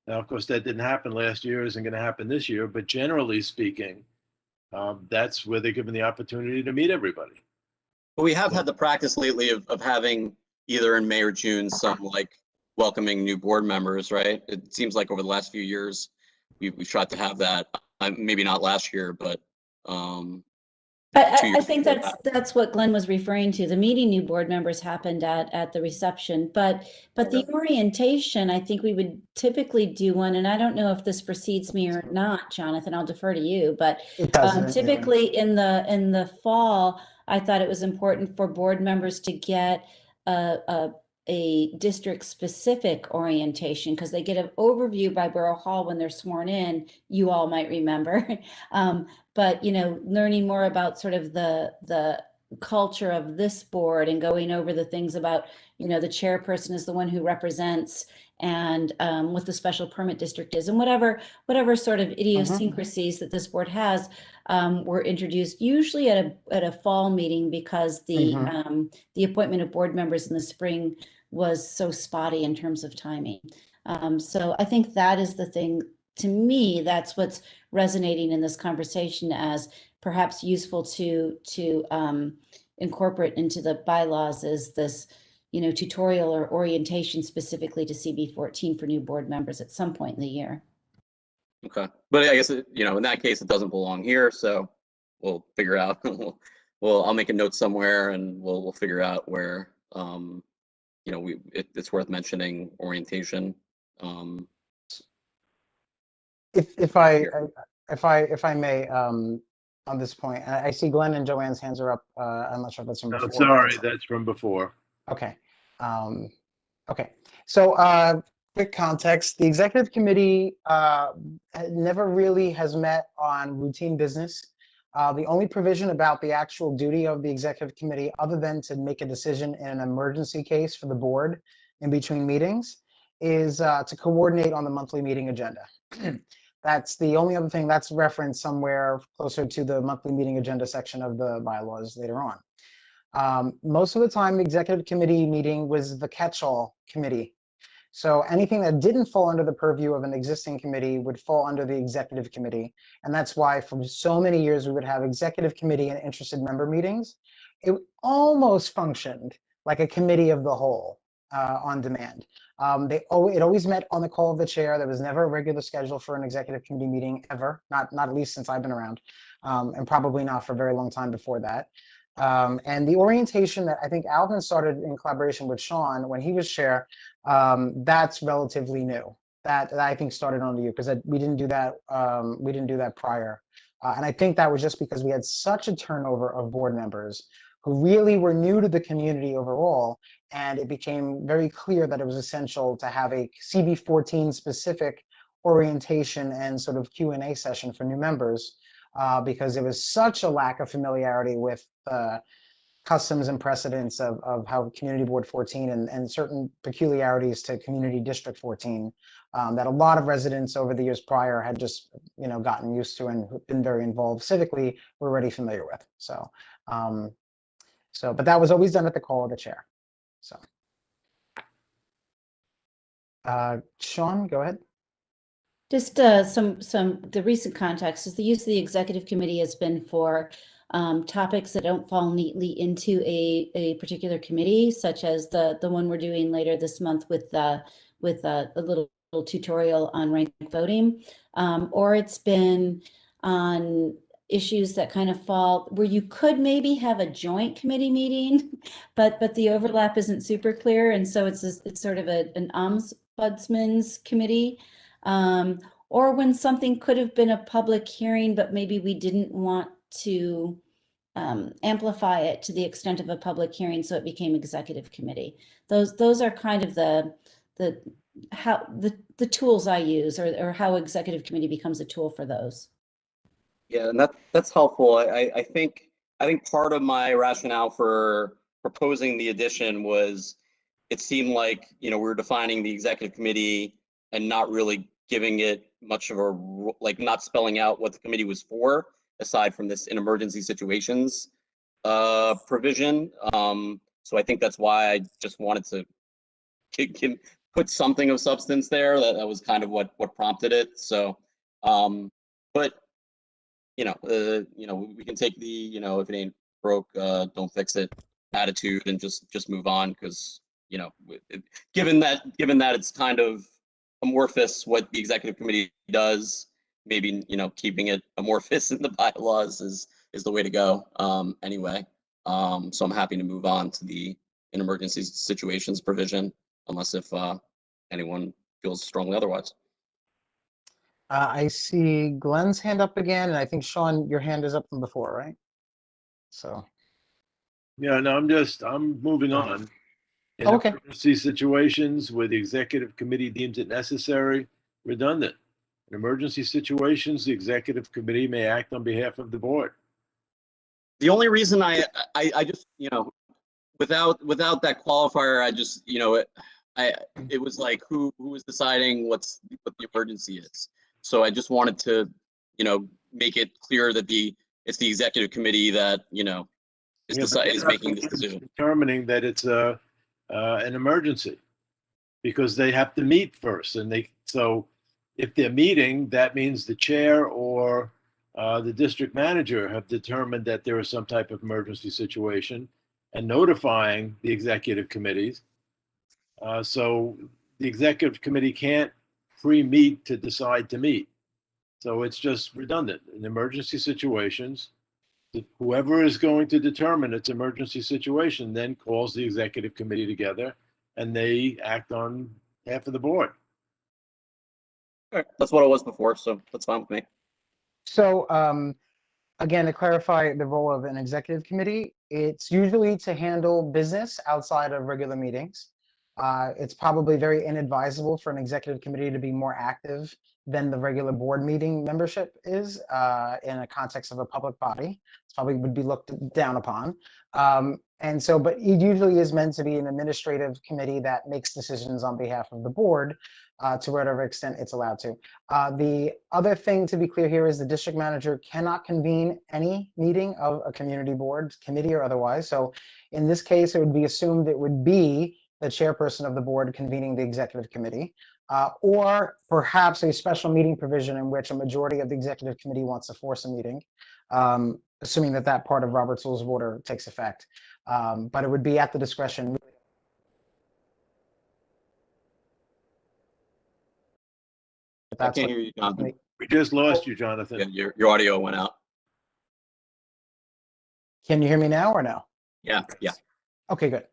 Now, of course, that didn't happen last year, isn't going to happen this year, but generally speaking, that's where they're given the opportunity to meet everybody. But we have had the practice lately of having either in May or June some like welcoming new board members, right? It seems like over the last few years, we've tried to have that. Maybe not last year, but I think that's what Glenn was referring to. The meeting new board members happened at the reception, but the orientation, I think we would typically do one, and I don't know if this precedes me or not, Jonathan, I'll defer to you, but typically in the fall, I thought it was important for board members to get a district specific orientation, because they get an overview by Borough Hall when they're sworn in, you all might remember. But, you know, learning more about sort of the culture of this board and going over the things about, you know, the chairperson is the one who represents, and what the special permit district is, and whatever sort of idiosyncrasies that this board has were introduced usually at a fall meeting, because the appointment of board members in the spring was so spotty in terms of timing. So I think that is the thing, to me, that's what's resonating in this conversation as perhaps useful to incorporate into the bylaws, is this, you know, tutorial or orientation specifically to CB 14 for new board members at some point in the year. Okay, but I guess, you know, in that case, it doesn't belong here, so we'll figure out. Well, I'll make a note somewhere and we'll figure out where, you know, it's worth mentioning orientation. If I may, on this point, I see Glenn and Joanne's hands are up. I'm not sure if that's from No, before. sorry, that's from before. Okay. Okay. So, quick context: the executive committee never really has met on routine business. The only provision about the actual duty of the executive committee, other than to make a decision in an emergency case for the board in between meetings, is to coordinate on the monthly meeting agenda. That's the only other thing that's referenced somewhere closer to the monthly meeting agenda section of the bylaws later on. Most of the time, the executive committee meeting was the catch-all committee. So anything that didn't fall under the purview of an existing committee would fall under the executive committee. And that's why for so many years, we would have executive committee and interested member meetings. It almost functioned like a committee of the whole on demand. It always met on the call of the chair. There was never a regular schedule for an executive committee meeting ever, not at least since I've been around, and probably not for a very long time before that. And the orientation that I think Alvin started in collaboration with Sean when he was chair, that's relatively new. That I think started under you, because we didn't do that. We didn't do that prior, and I think that was just because we had such a turnover of board members who really were new to the community overall, and it became very clear that it was essential to have a CB14 specific orientation and sort of Q&A session for new members, because there was such a lack of familiarity with customs and precedents of how Community Board 14 and certain peculiarities to Community District 14 that a lot of residents over the years prior had just, you know, gotten used to and been very involved civically, were already familiar with. So, but that was always done at the call of the chair. So, Sean, go ahead. Just the recent context is the use of the executive committee has been for topics that don't fall neatly into a particular committee, such as the one we're doing later this month with a little tutorial on ranked voting, or it's been on issues that kind of fall where you could maybe have a joint committee meeting, but the overlap isn't super clear, and so it's sort of an ombudsman's committee. Or when something could have been a public hearing, but maybe we didn't want to amplify it to the extent of a public hearing, so it became executive committee. Those are kind of the tools I use, or how executive committee becomes a tool for those. Yeah, and that's helpful. I think part of my rationale for proposing the addition was it seemed like, you know, we were defining the executive committee and not really giving it much of a, like, not spelling out what the committee was for, aside from this in emergency situations provision. So I think that's why I just wanted to put something of substance there. That was kind of what prompted it. So, but you know, we can take the, you know, if it ain't broke, don't fix it attitude and just move on, because, you know, given that it's kind of amorphous what the executive committee does, maybe, you know, keeping it amorphous in the bylaws is the way to go. Anyway, so I'm happy to move on to the in emergency situations provision, unless if anyone feels strongly otherwise. I see Glenn's hand up again, and I think Sean, your hand is up from before, right? So. Yeah, no, I'm moving on. In Okay. emergency situations where the executive committee deems it necessary, redundant. In emergency situations, the executive committee may act on behalf of the board. The only reason I just, you know, without that qualifier, I just, you know, it was like who is deciding what the emergency is. So I just wanted to, you know, make it clear that it's the executive committee that, you know, is making this decision. Determining that it's an emergency. because they have to meet first. And so if they're meeting, that means the chair or the district manager have determined that there is some type of emergency situation and notifying the executive committees. So the executive committee can't pre-meet to decide to meet. So it's just redundant. In emergency situations, whoever is going to determine its emergency situation then calls the executive committee together and they act on behalf of the board. All right, that's what it was before, so that's fine with me. So again, to clarify the role of an executive committee, it's usually to handle business outside of regular meetings. It's probably very inadvisable for an executive committee to be more active than the regular board meeting membership is in a context of a public body. It's probably would be looked down upon. And so, but it usually is meant to be an administrative committee that makes decisions on behalf of the board to whatever extent it's allowed to. The other thing to be clear here is the district manager cannot convene any meeting of a community board, committee or otherwise. So in this case, it would be assumed it would be the chairperson of the board convening the executive committee, or perhaps a special meeting provision in which a majority of the executive committee wants to force a meeting, assuming that that part of Robert's Rules of Order takes effect. But it would be at the discretion. I can't hear you, Jonathan. We just lost you, Jonathan. Yeah, your audio went out. Can you hear me now or no? Yeah. Okay, good.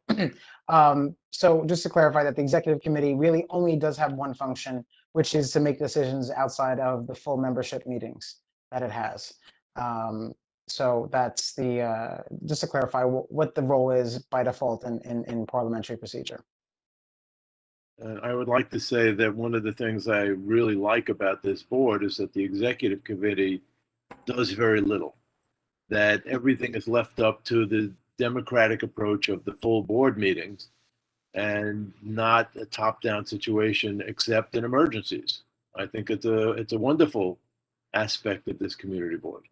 So just to clarify that the executive committee really only does have one function, which is to make decisions outside of the full membership meetings that it has. So that's the, just to clarify what the role is by default in parliamentary procedure. And I would like to say that one of the things I really like about this board is that the executive committee does very little, that everything is left up to the democratic approach of the full board meetings and not a top-down situation except in emergencies. I think it's a wonderful aspect of this community board.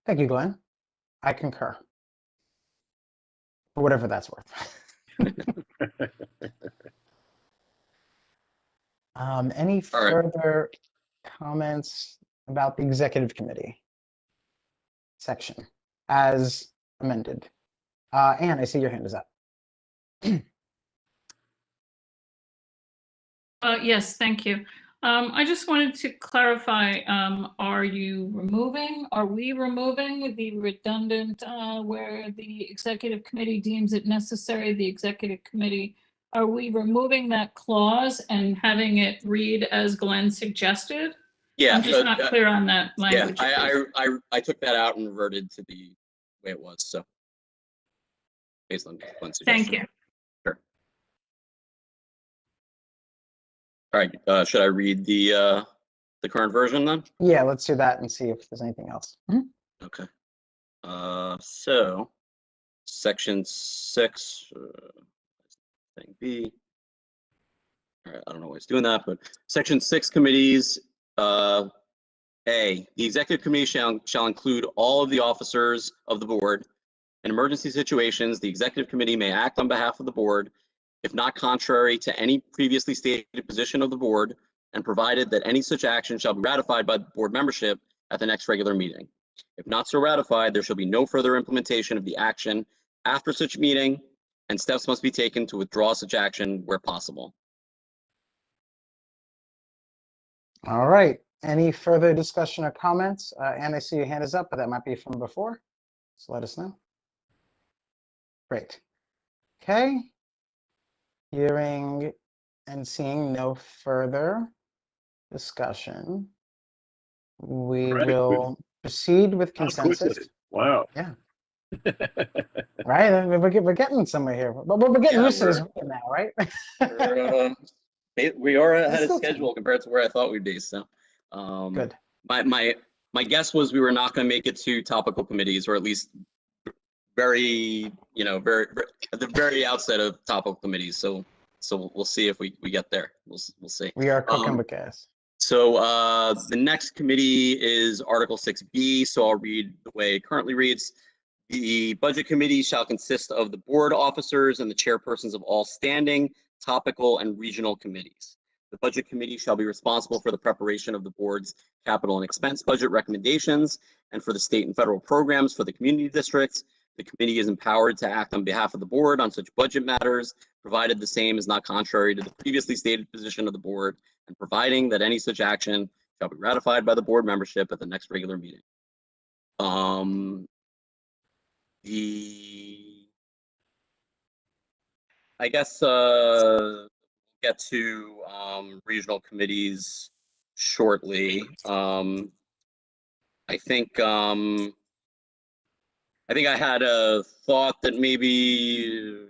Thank you, Glenn. I concur. For whatever that's worth. Any further comments about the executive committee section as amended? Anne, I see your hand is up. Yes, thank you. I just wanted to clarify, are we removing the redundant where the executive committee deems it necessary, the executive committee, are we removing that clause and having it read as Glenn suggested? Yeah. I'm just not clear on that language. Yeah, I took that out and reverted to the way it was, so. Based on Glenn's suggestion. Thank you. Sure. All right, should I read the current version then? Yeah, let's do that and see if there's anything else. Okay. So section 6, thing B. All right, I don't know why it's doing that, but section 6 committees. A, the executive committee shall include all of the officers of the board. In emergency situations, the executive committee may act on behalf of the board if not contrary to any previously stated position of the board, and provided that any such action shall be ratified by the board membership at the next regular meeting. If not so ratified, there shall be no further implementation of the action after such meeting, and steps must be taken to withdraw such action where possible. All right. Any further discussion or comments? Anne, I see your hand is up, but that might be from before. So let us know. Great. Okay. Hearing and seeing no further discussion, we will proceed with consensus. Wow. Yeah. Right. We're getting somewhere here, but we're getting used to this now, right? We are ahead of schedule compared to where I thought we'd be. So, good. My guess was we were not going to make it to topical committees, or at least very at the very outset of topical committees. So we'll see if we get there. We'll see. We are cooking with gas. So the next committee is Article 6B. So I'll read the way it currently reads. The budget committee shall consist of the board officers and the chairpersons of all standing, topical, and regional committees. The budget committee shall be responsible for the preparation of the board's capital and expense budget recommendations and for the state and federal programs for the community districts. The committee is empowered to act on behalf of the board on such budget matters, provided the same is not contrary to the previously stated position of the board, and providing that any such action shall be ratified by the board membership at the next regular meeting. I guess get to regional committees shortly. I think I had a thought that maybe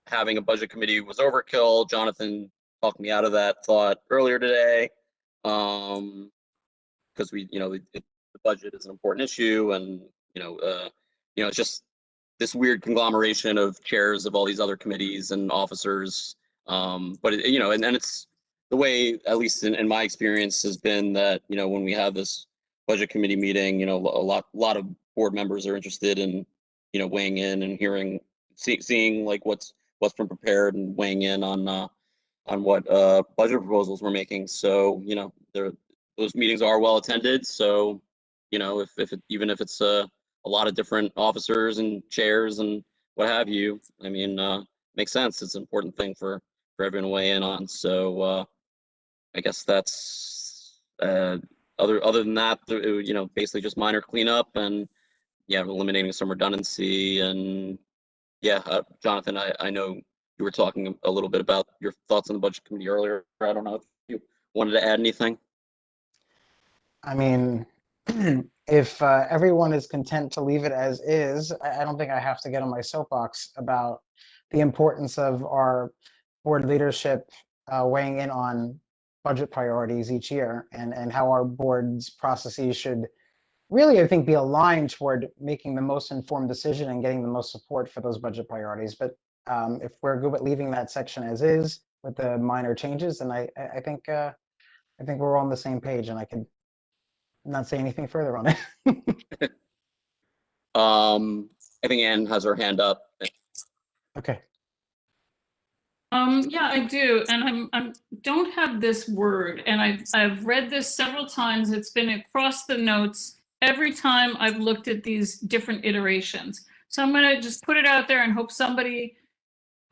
having a budget committee was overkill. Jonathan talked me out of that thought earlier today, because the budget is an important issue, and it's just this weird conglomeration of chairs of all these other committees and officers. But and it's the way, at least in my experience, has been that when we have this budget committee meeting, a lot of board members are interested in weighing in and seeing like what's been prepared and weighing in on what budget proposals we're making. So those meetings are well attended. So even if it's a lot of different officers and chairs and what have you, I mean, makes sense. It's an important thing for everyone to weigh in on. So I guess that's other than that, basically just minor cleanup and eliminating some redundancy. And Jonathan, I know you were talking a little bit about your thoughts on the budget committee earlier. I don't know if you wanted to add anything. I mean, if everyone is content to leave it as is, I don't think I have to get on my soapbox about the importance of our board leadership weighing in on budget priorities each year, and how our board's processes should really, I think, be aligned toward making the most informed decision and getting the most support for those budget priorities. But if we're good with leaving that section as is with the minor changes, then I think we're all on the same page, and I can not say anything further on it. I think Anne has her hand up. Okay. Yeah, I do, and I don't have this word, and I've read this several times. It's been across the notes every time I've looked at these different iterations. So I'm going to just put it out there and hope somebody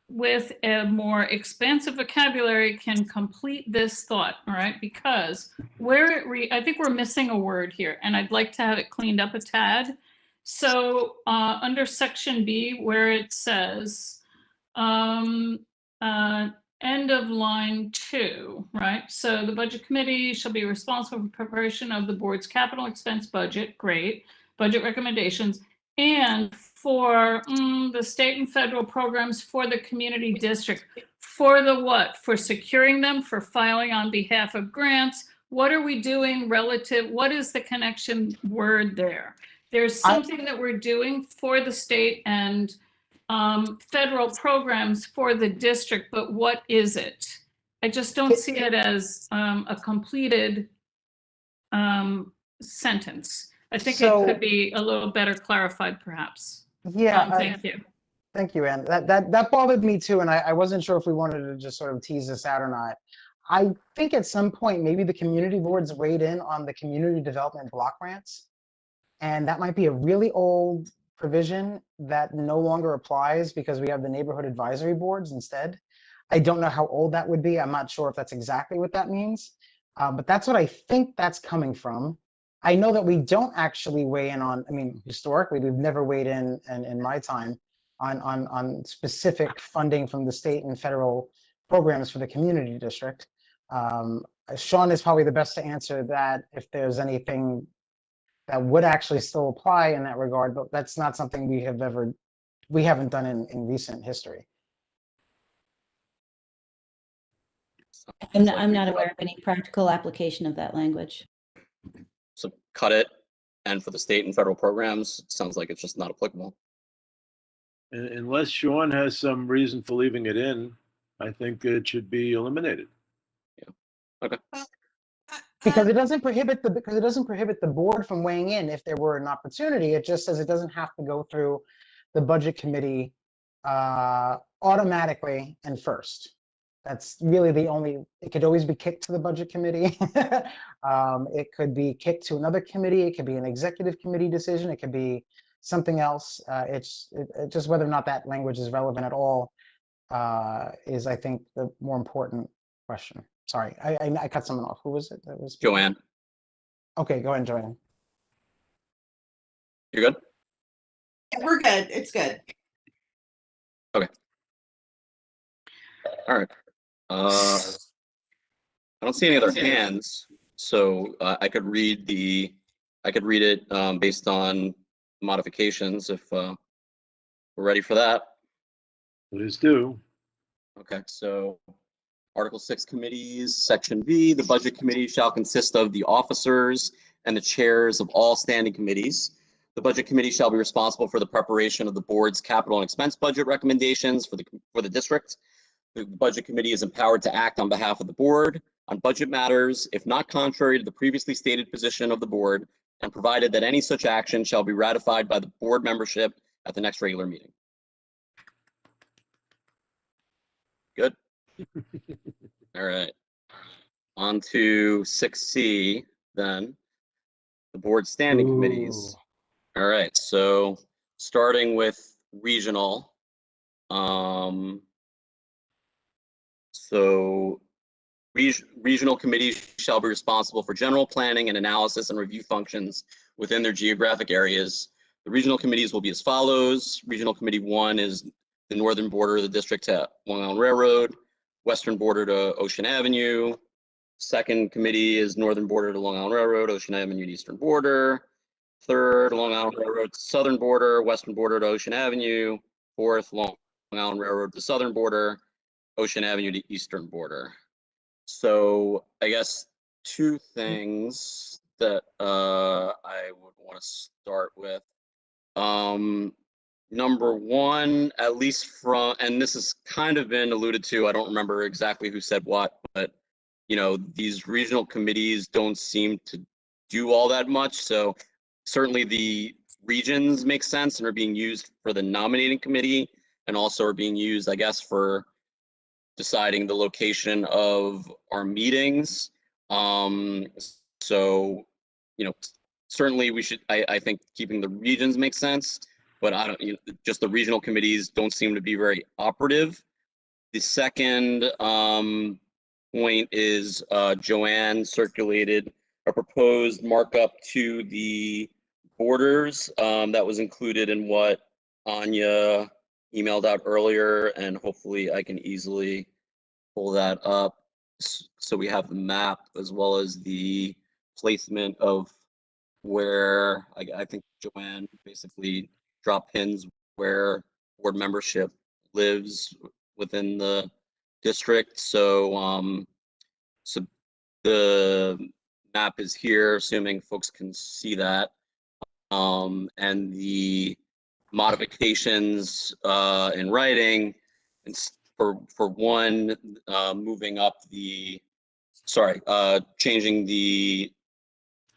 with a more expansive vocabulary can complete this thought, all right? Because I think we're missing a word here, and I'd like to have it cleaned up a tad. So under section B, where it says, end of line 2, right? So the budget committee shall be responsible for preparation of the board's capital expense budget, great, budget recommendations, and for the state and federal programs for the community district. For the what? For securing them, for filing on behalf of grants. What are we doing relative? What is the connection word there? There's something that we're doing for the state and federal programs for the district, but what is it? I just don't see it as a completed sentence. I think it could be a little better clarified, perhaps. Yeah. Thank you. Thank you, Anne. That bothered me too, and I wasn't sure if we wanted to just sort of tease this out or not. I think at some point maybe the community boards weighed in on the community development block grants, and that might be a really old provision that no longer applies because we have the neighborhood advisory boards instead. I don't know how old that would be. I'm not sure if that's exactly what that means, but that's what I think that's coming from. I know that we don't actually weigh in on, I mean, historically, we've never weighed in my time on specific funding from the state and federal programs for the community district. Sean is probably the best to answer that if there's anything that would actually still apply in that regard, but that's not something we haven't done in recent history. I'm not aware of any practical application of that language. So cut it, and for the state and federal programs, it sounds like it's just not applicable. Unless Sean has some reason for leaving it in, I think it should be eliminated. Yeah. Okay. Because it doesn't prohibit the board from weighing in if there were an opportunity. It just says it doesn't have to go through the budget committee automatically and first. That's really the only, it could always be kicked to the budget committee. It could be kicked to another committee. It could be an executive committee decision. It could be something else. It's just whether or not that language is relevant at all is, I think, the more important question. Sorry, I cut someone off. Who was it? That was Joanne, Okay, go ahead, Joanne. you're good? We're good. It's good. All right. I don't see any other hands, so I could read it based on modifications if we're ready for that. Please do. Okay, so Article 6 committees, Section B, the Budget Committee shall consist of the officers and the chairs of all standing committees. The Budget Committee shall be responsible for the preparation of the board's capital and expense budget recommendations for the district. The Budget Committee is empowered to act on behalf of the board on budget matters, if not contrary to the previously stated position of the board, and provided that any such action shall be ratified by the board membership at the next regular meeting. Good. All right. On to 6C then, the board standing committees. All right, so starting with regional. So regional committees shall be responsible for general planning and analysis and review functions within their geographic areas. The regional committees will be as follows. Regional Committee 1 is the northern border of the district to Long Island Railroad, western border to Ocean Avenue. Second committee is northern border to Long Island Railroad, Ocean Avenue to eastern border. Third, Long Island Railroad to southern border, western border to Ocean Avenue. Fourth, Long Island Railroad to southern border, Ocean Avenue to eastern border. So I guess two things that I would want to start with. Number one, at least from, and this has kind of been alluded to, I don't remember exactly who said what, but these regional committees don't seem to do all that much. So certainly the regions make sense and are being used for the nominating committee, and also are being used, I guess, for deciding the location of our meetings. So, certainly we should, I think keeping the regions makes sense, but I don't, just the regional committees don't seem to be very operative. The second point is Joanne circulated a proposed markup to the borders that was included in what Anya emailed out earlier, and hopefully I can easily pull that up. So we have the map as well as the placement of where I think Joanne basically drop pins where board membership lives within the district. So so the map is here, assuming folks can see that. And the modifications in writing, and for one, moving up the, changing the,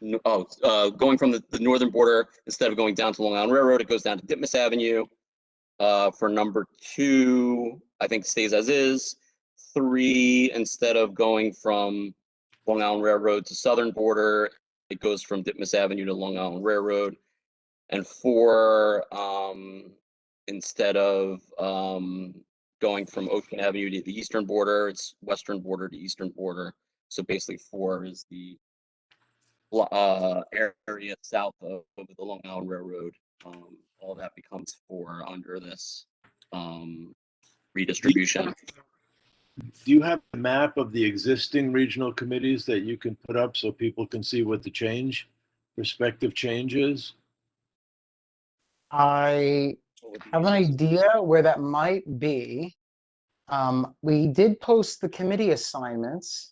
going from the northern border, instead of going down to Long Island Railroad, it goes down to Ditmas Avenue. For number 2, I think stays as is. 3, instead of going from Long Island Railroad to southern border, it goes from Ditmas Avenue to Long Island Railroad. And 4, instead of going from Ocean Avenue to the eastern border, it's western border to eastern border. So basically 4 is the area south of the Long Island Railroad. All that becomes 4 under this redistribution. Do you have a map of the existing regional committees that you can put up so people can see what the prospective change is? I have an idea where that might be. We did post the committee assignments.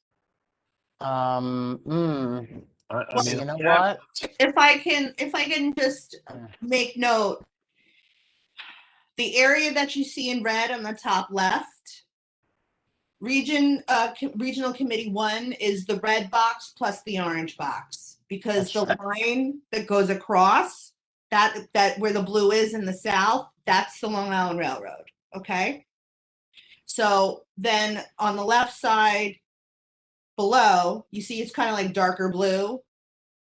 I mean, You know what? If I can just make note, the area that you see in red on the top left, Regional Committee 1 is the red box plus the orange box, because the line that goes across that where the blue is in the south, that's the Long Island Railroad. Okay. So then on the left side below, you see it's kind of like darker blue.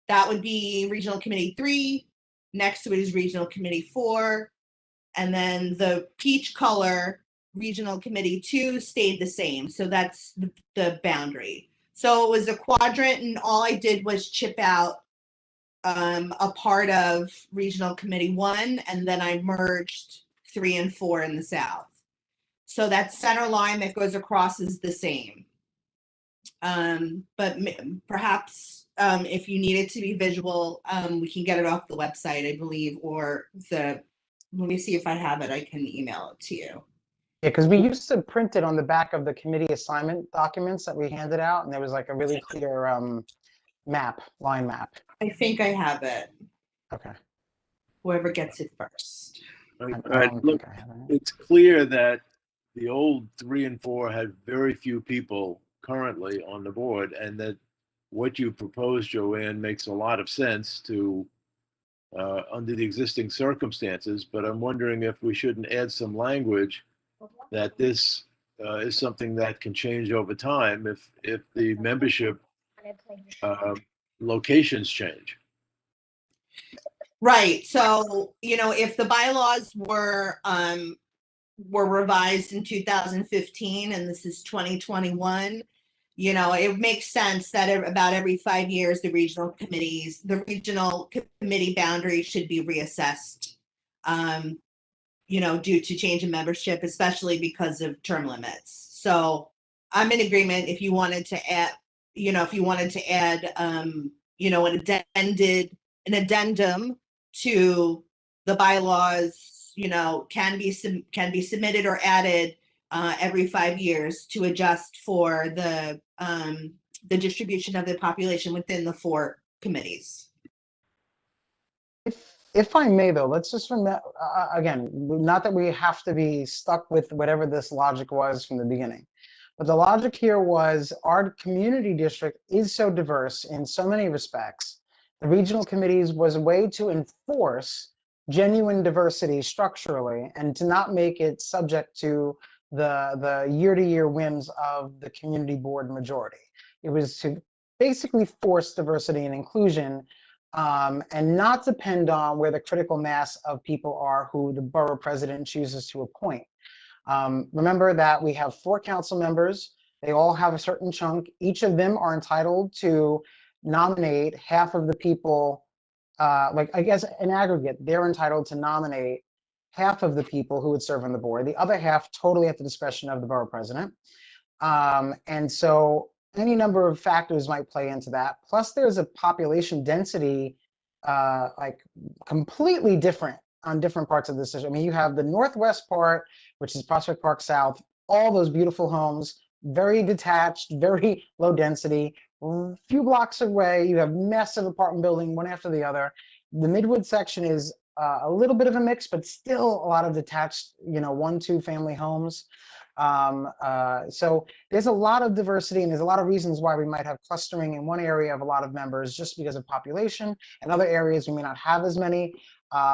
That would be Regional Committee 3. Next to it is Regional Committee 4. And then the peach color, Regional Committee 2, stayed the same. So that's the boundary. So it was a quadrant, and all I did was chip out a part of Regional Committee 1, and then I merged 3 and 4 in the south. So that center line that goes across is the same. But perhaps if you need it to be visual, we can get it off the website, I believe, or let me see if I have it. I can email it to you. Yeah, because we used to print it on the back of the committee assignment documents that we handed out, and there was like a really clear line map. I think I have it. Okay. Whoever gets it first. All I right, don't look, think I have it. it's clear that the old 3 and 4 had very few people currently on the board, and that what you proposed, Joanne, makes a lot of sense to under the existing circumstances. But I'm wondering if we shouldn't add some language that this is something that can change over time if the membership locations change. Right. So, if the bylaws were revised in 2015 and this is 2021, it makes sense that about every 5 years, the regional committee boundary should be reassessed, due to change in membership, especially because of term limits. So I'm in agreement if you wanted to add, an addendum to the bylaws, can be submitted or added every 5 years to adjust for the distribution of the population within the 4 committees. If I may, though, let's just remember, again, not that we have to be stuck with whatever this logic was from the beginning, but the logic here was our community district is so diverse in so many respects. The regional committees was a way to enforce genuine diversity structurally and to not make it subject to the year-to-year whims of the community board majority. It was to basically force diversity and inclusion, and not depend on where the critical mass of people are who the borough president chooses to appoint. Remember that we have 4 council members. They all have a certain chunk. Each of them are entitled to nominate half of the people, I guess in aggregate, they're entitled to nominate half of the people who would serve on the board, the other half totally at the discretion of the borough president. And so any number of factors might play into that. Plus there's a population density, completely different on different parts of the city. I mean, you have the northwest part, which is Prospect Park South, all those beautiful homes, very detached, very low density. A few blocks away, you have massive apartment building, one after the other. The Midwood section is a little bit of a mix, but still a lot of detached, 1-2 family homes. So there's a lot of diversity, and there's a lot of reasons why we might have clustering in one area of a lot of members just because of population, and other areas we may not have as many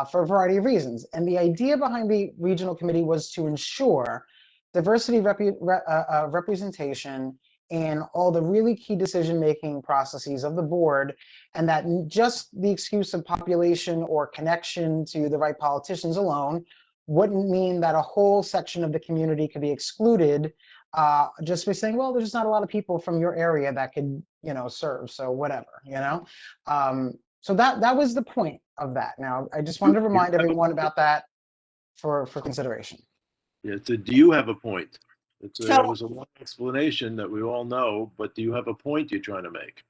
for a variety of reasons. And the idea behind the regional committee was to ensure diversity representation in all the really key decision-making processes of the board, and that just the excuse of population or connection to the right politicians alone wouldn't mean that a whole section of the community could be excluded just by saying, well, there's just not a lot of people from your area that could, serve, so whatever, So that was the point of that. Now, I just wanted to remind everyone about that for consideration. Yeah, so do you have a point? It was a long explanation that we all know, but do you have a point you're trying to make?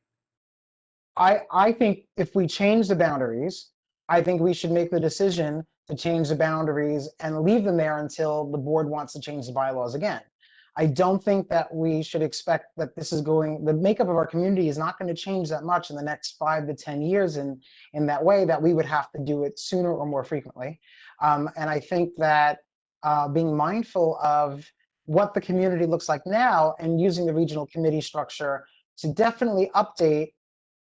I think if we change the boundaries, I think we should make the decision to change the boundaries and leave them there until the board wants to change the bylaws again. I don't think that we should expect that the makeup of our community is not going to change that much in the next 5 to 10 years in that way that we would have to do it sooner or more frequently. And I think that being mindful of what the community looks like now and using the regional committee structure to definitely update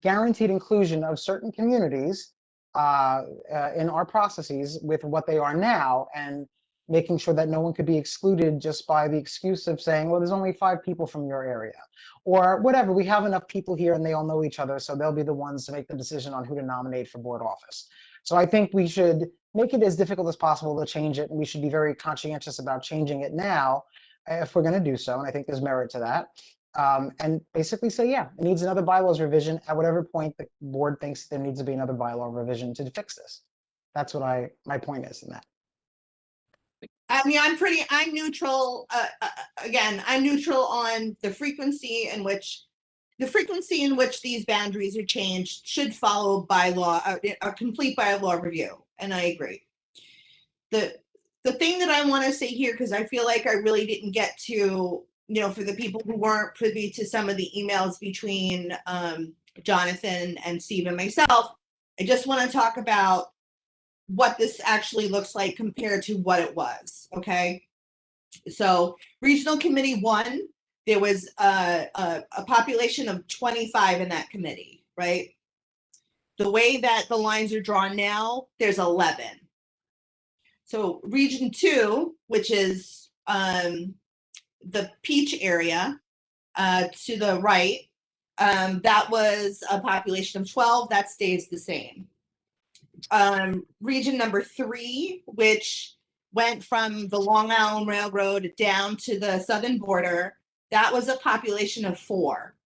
guaranteed inclusion of certain communities in our processes with what they are now, and making sure that no one could be excluded just by the excuse of saying, well, there's only 5 people from your area, or whatever. We have enough people here and they all know each other, so they'll be the ones to make the decision on who to nominate for board office. So I think we should make it as difficult as possible to change it, and we should be very conscientious about changing it now if we're going to do so, and I think there's merit to that. And basically say, yeah, it needs another bylaws revision at whatever point the board thinks there needs to be another bylaw revision to fix this. That's what my point is in that. I mean, I'm neutral. Again, I'm neutral on the frequency in which these boundaries are changed should follow bylaw, a complete bylaw review. And I agree. The thing that I want to say here, because I feel like I really didn't get to, for the people who weren't privy to some of the emails between Jonathan and Steve and myself, I just want to talk about what this actually looks like compared to what it was. Okay. So Regional Committee 1, there was a population of 25 in that committee, right? The way that the lines are drawn now, there's 11. So Region 2, which is the Peach area to the right, that was a population of 12. That stays the same. Region number 3, which went from the Long Island Railroad down to the southern border, that was a population of 4.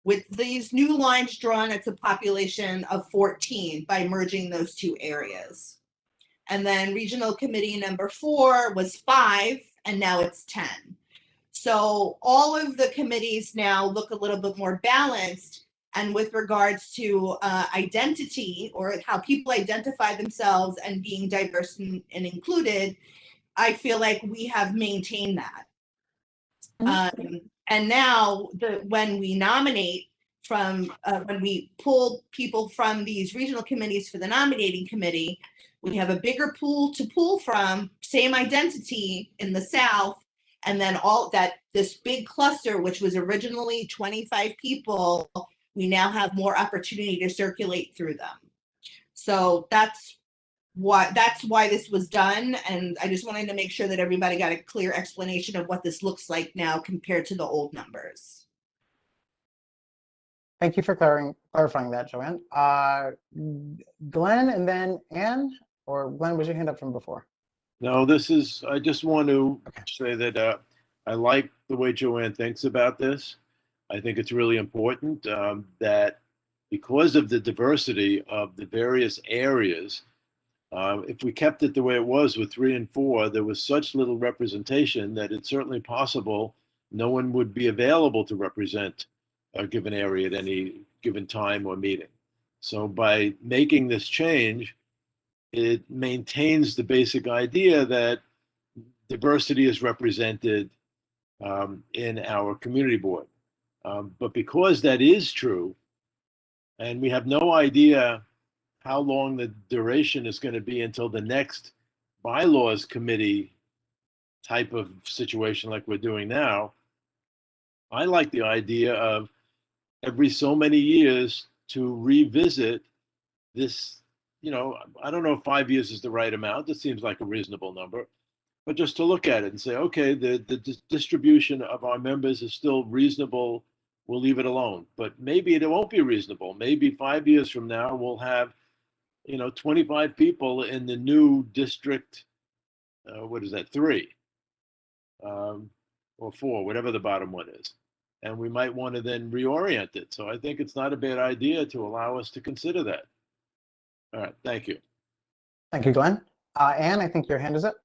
With these new lines drawn, it's a population of 14 by merging those 2 areas. And then Regional Committee number 4 was 5, and now it's 10. So all of the committees now look a little bit more balanced. And with regards to identity, or how people identify themselves and being diverse and included, I feel like we have maintained that. And now when we nominate when we pull people from these regional committees for the nominating committee, we have a bigger pool to pull from, same identity in the South, and then this big cluster, which was originally 25 people, we now have more opportunity to circulate through them. So that's why this was done. And I just wanted to make sure that everybody got a clear explanation of what this looks like now compared to the old numbers. Thank you for clarifying that, Joanne. Glenn and then Anne, or Glenn, was your hand up from before? No, I just want to say that I like the way Joanne thinks about this. I think it's really important that because of the diversity of the various areas, if we kept it the way it was with 3 and 4, there was such little representation that it's certainly possible no one would be available to represent a given area at any given time or meeting. So by making this change, it maintains the basic idea that diversity is represented in our community board. But because that is true, and we have no idea how long the duration is going to be until the next bylaws committee type of situation like we're doing now, I like the idea of every so many years to revisit this. I don't know if 5 years is the right amount. It seems like a reasonable number. But just to look at it and say, okay, the distribution of our members is still reasonable. We'll leave it alone. But maybe it won't be reasonable. Maybe 5 years from now, we'll have 25 people in the new district, 3 or 4, whatever the bottom one is. And we might want to then reorient it. So I think it's not a bad idea to allow us to consider that. All right, thank you. Thank you, Glenn. Anne, I think your hand is up.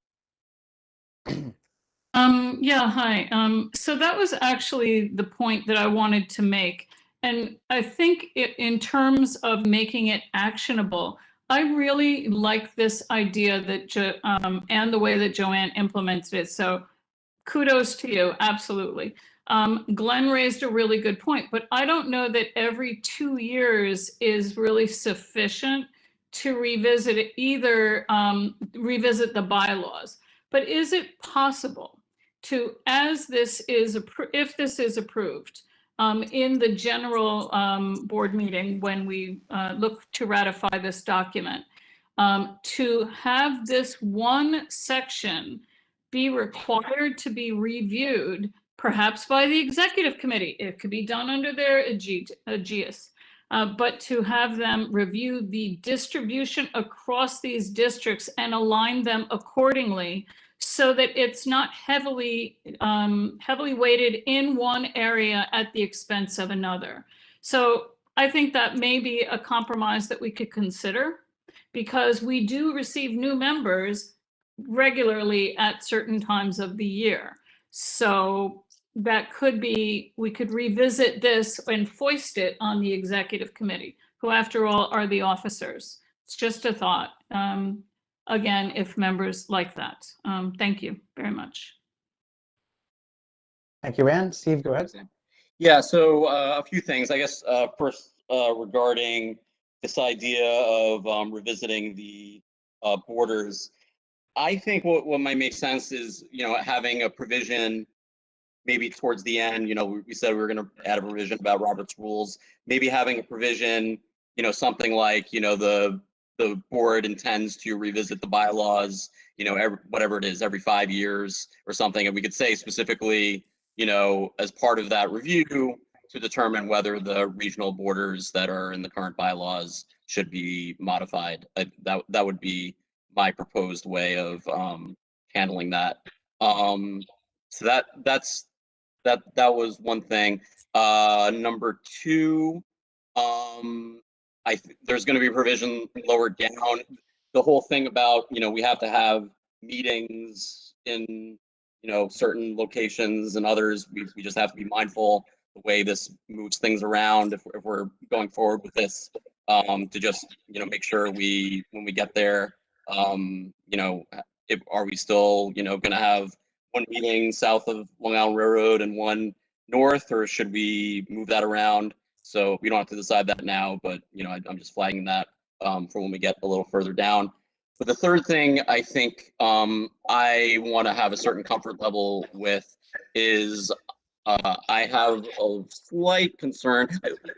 Yeah, hi. So that was actually the point that I wanted to make. And I think in terms of making it actionable, I really like this idea that and the way that Joanne implemented it. So kudos to you, absolutely. Glenn raised a really good point, but I don't know that every 2 years is really sufficient to revisit it, either revisit the bylaws. But is it possible to, as this is, if this is approved, in the general board meeting, when we look to ratify this document, to have this one section be required to be reviewed, perhaps by the executive committee. It could be done under their aegis, but to have them review the distribution across these districts and align them accordingly, so that it's not heavily weighted in one area at the expense of another. So I think that may be a compromise that we could consider, because we do receive new members regularly at certain times of the year. So that could be, we could revisit this and foist it on the executive committee, who after all are the officers. It's just a thought. Again, if members like that. Thank you very much. Thank you, Ann. Steve, go ahead. Yeah, so a few things. I guess first regarding this idea of revisiting the borders. I think what might make sense is, having a provision maybe towards the end. We said we were going to add a provision about Robert's rules. Maybe having a provision, something like, the board intends to revisit the bylaws, whatever it is, every 5 years or something. And we could say specifically, as part of that review, to determine whether the regional borders that are in the current bylaws should be modified. That would be my proposed way of handling that. So that was one thing. Number two, there's going to be a provision lower down. The whole thing about, we have to have meetings in, certain locations and others. We just have to be mindful the way this moves things around if we're going forward with this, to just, make sure when we get there, are we still, going to have one meeting south of Long Island Railroad and one north, or should we move that around? So we don't have to decide that now, but I'm just flagging that for when we get a little further down. But the third thing I think I want to have a certain comfort level with is I have a slight concern.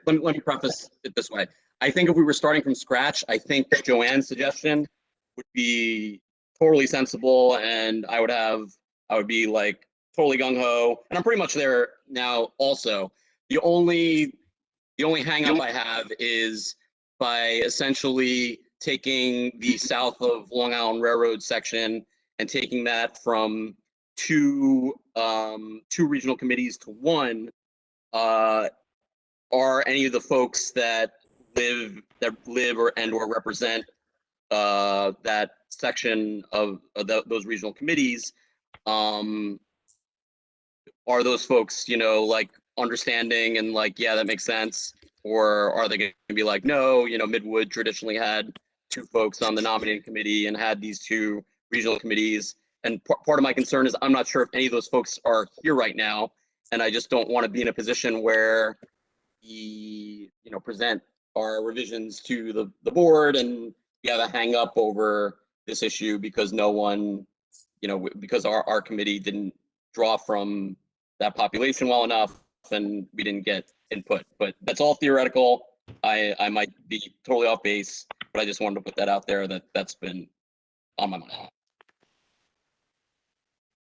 Let me preface it this way. I think if we were starting from scratch, I think Joanne's suggestion would be totally sensible, and I would be like totally gung-ho, and I'm pretty much there now also. The only hang up I have is by essentially taking the south of Long Island Railroad section and taking that from two regional committees to one. Are any of the folks that live or represent that section of those regional committees, are those folks, like understanding and like, yeah, that makes sense? Or are they going to be like, no, Midwood traditionally had 2 folks on the nominating committee and had these 2 regional committees. And part of my concern is I'm not sure if any of those folks are here right now. And I just don't want to be in a position where we, present our revisions to the board and we have a hang up over this issue because no one, because our committee didn't draw from that population well enough and we didn't get input. But that's all theoretical. I might be totally off base, but I just wanted to put that out there that's been on my mind.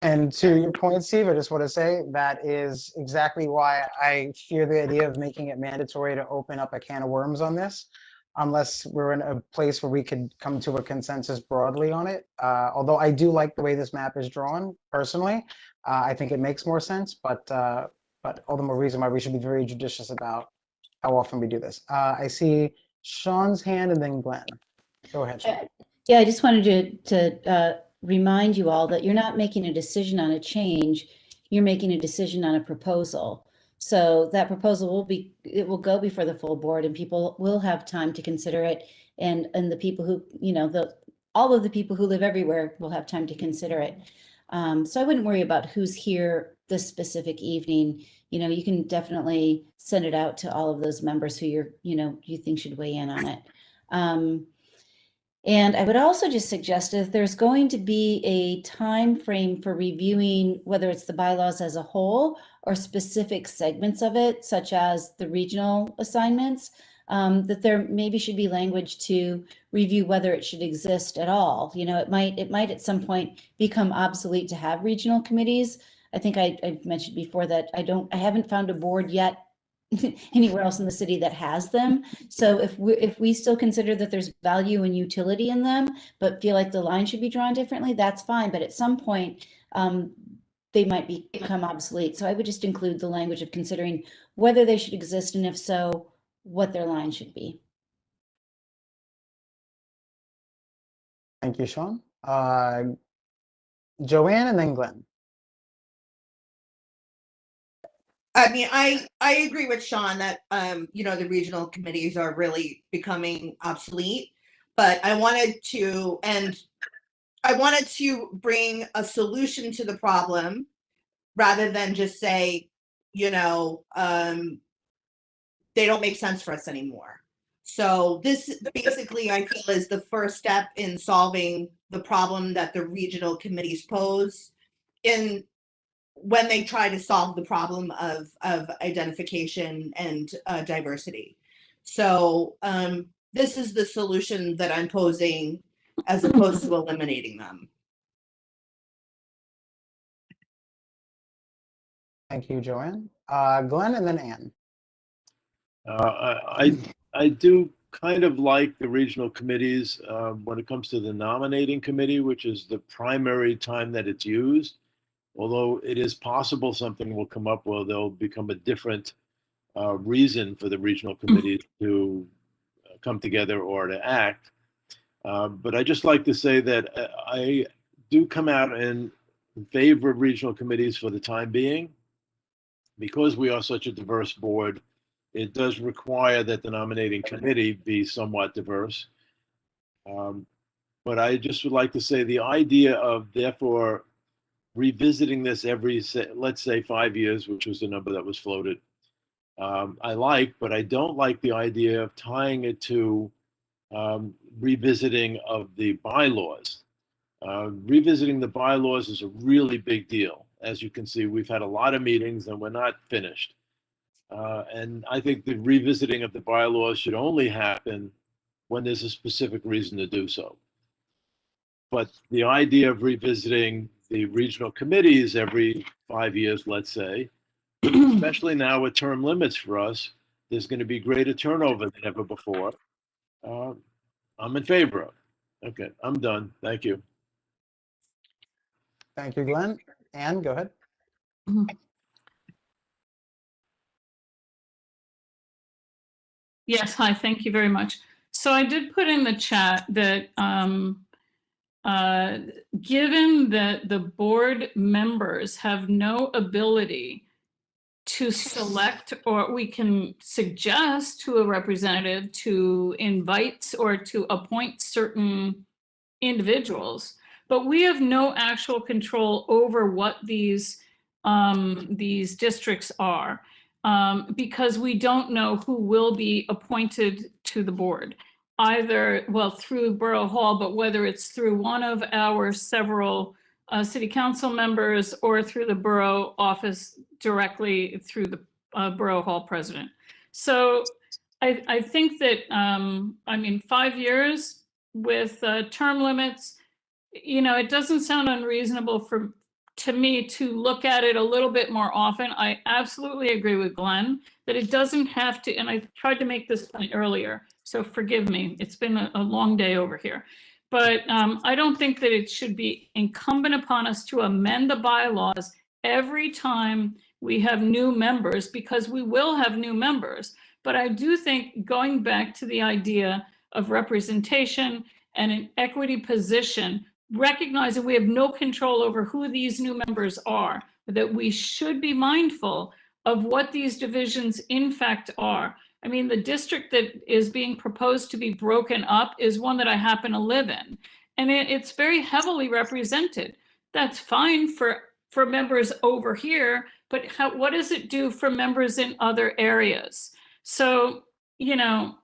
And to your point, Steve, I just want to say that is exactly why I fear the idea of making it mandatory to open up a can of worms on this, unless we're in a place where we could come to a consensus broadly on it. Although I do like the way this map is drawn, personally. I think it makes more sense, but all the more reason why we should be very judicious about how often we do this. I see Sean's hand and then Glenn. Go ahead, Sean. Yeah, I just wanted to remind you all that you're not making a decision on a change, you're making a decision on a proposal. So that proposal will go before the full board and people will have time to consider it. And the people who, all of the people who live everywhere will have time to consider it. So I wouldn't worry about who's here this specific evening. You can definitely send it out to all of those members who you think should weigh in on it. And I would also just suggest if there's going to be a time frame for reviewing, whether it's the bylaws as a whole or specific segments of it, such as the regional assignments, that there maybe should be language to review whether it should exist at all. You know, it might at some point become obsolete to have regional committees. I think I mentioned before that I haven't found a board yet anywhere else in the city that has them. So if we still consider that there's value and utility in them, but feel like the line should be drawn differently, that's fine. But at some point, they might become obsolete. So I would just include the language of considering whether they should exist, and if so, what their line should be. Thank you, Sean. Joanne and then Glenn. I mean, I agree with Sean that, you know, the regional committees are really becoming obsolete, but I wanted to bring a solution to the problem rather than just say, you know, they don't make sense for us anymore. So this basically, I feel, is the first step in solving the problem that the regional committees pose when they try to solve the problem of identification and diversity. So this is the solution that I'm posing as opposed to eliminating them. Thank you, Joanne. Glenn and then Anne. I do kind of like the regional committees when it comes to the nominating committee, which is the primary time that it's used. Although it is possible something will come up where there'll become a different reason for the regional committee to come together or to act. But I just like to say that I do come out in favor of regional committees for the time being. Because we are such a diverse board, it does require that the nominating committee be somewhat diverse. But I just would like to say the idea of therefore revisiting this every, let's say 5 years, which was the number that was floated, I like, but I don't like the idea of tying it to revisiting of the bylaws. Revisiting the bylaws is a really big deal. As you can see, we've had a lot of meetings and we're not finished. And I think the revisiting of the bylaws should only happen when there's a specific reason to do so. But the idea of revisiting the regional committees every 5 years, let's say, especially now with term limits for us, there's going to be greater turnover than ever before. I'm in favor of it. Okay, I'm done. Thank you. Thank you, Glenn. Anne, go ahead. Yes, hi, thank you very much. So I did put in the chat that given that the board members have no ability to select, or we can suggest to a representative to invite or to appoint certain individuals, but we have no actual control over what these districts are, because we don't know who will be appointed to the board, either, well, through Borough Hall, but whether it's through one of our several city council members or through the borough office directly through the Borough Hall president. So I think that, I mean, 5 years with term limits, you know, it doesn't sound unreasonable to me to look at it a little bit more often. I absolutely agree with Glenn that it doesn't have to, and I tried to make this point earlier, so forgive me, it's been a long day over here. But I don't think that it should be incumbent upon us to amend the bylaws every time we have new members, because we will have new members. But I do think going back to the idea of representation and an equity position, recognizing we have no control over who these new members are, that we should be mindful of what these divisions in fact are. I mean, the district that is being proposed to be broken up is one that I happen to live in, and it's very heavily represented. That's fine for members over here, but what does it do for members in other areas? So, you know,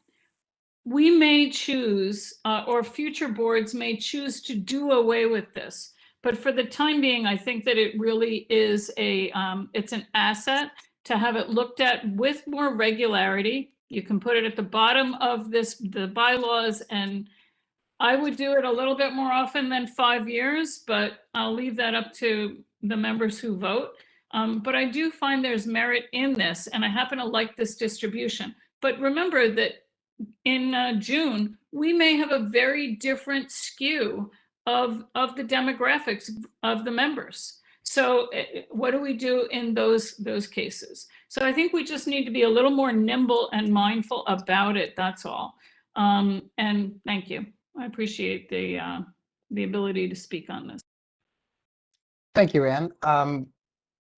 we may choose, or future boards may choose to do away with this. But for the time being, I think that it really is it's an asset to have it looked at with more regularity. You can put it at the bottom of the bylaws, and I would do it a little bit more often than 5 years, but I'll leave that up to the members who vote. But I do find there's merit in this, and I happen to like this distribution. But remember that in June, we may have a very different skew of the demographics of the members. So what do we do in those cases? So I think we just need to be a little more nimble and mindful about it. That's all. And thank you. I appreciate the ability to speak on this. Thank you, Anne.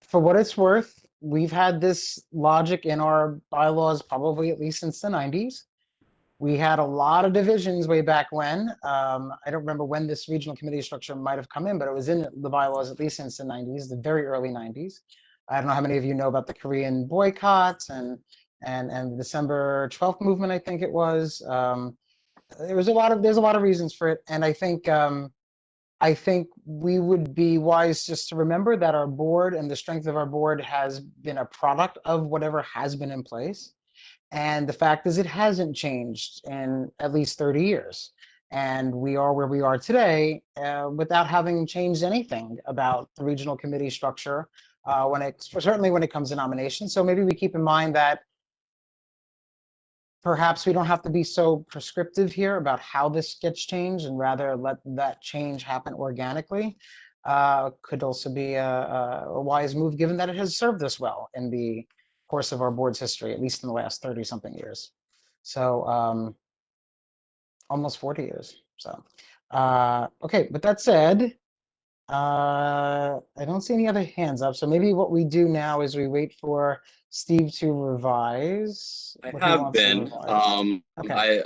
For what it's worth, we've had this logic in our bylaws probably at least since the 90s. We had a lot of divisions way back when. I don't remember when this regional committee structure might have come in, but it was in the bylaws at least since the 90s, the very early 90s. I don't know how many of you know about the Korean boycotts and the December 12th movement, I think it was. There's a lot of reasons for it, and I think we would be wise just to remember that our board and the strength of our board has been a product of whatever has been in place. And the fact is, it hasn't changed in at least 30 years. And we are where we are today without having changed anything about the regional committee structure, certainly when it comes to nominations. So maybe we keep in mind that perhaps we don't have to be so prescriptive here about how this gets changed, and rather let that change happen organically. Could also be a wise move, given that it has served us well in the course of our board's history, at least in the last 30-something years. So almost 40 years. So okay, with that said, I don't see any other hands up. So maybe what we do now is we wait for Steve to revise. I what he have wants to been. revise. Okay.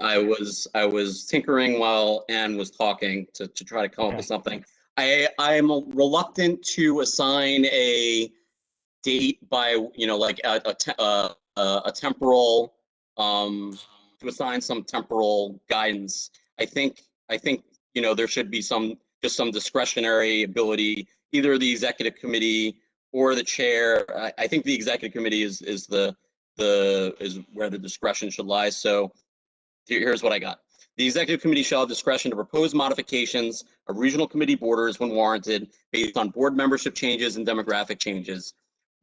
I was tinkering while Anne was talking to try to come up Okay. with something. I'm reluctant to assign a date by, like a temporal, to assign some temporal guidance. I think there should be some discretionary ability, either the executive committee or the chair. I think the executive committee is where the discretion should lie. So here's what I got. The executive committee shall have discretion to propose modifications of regional committee borders when warranted based on board membership changes and demographic changes.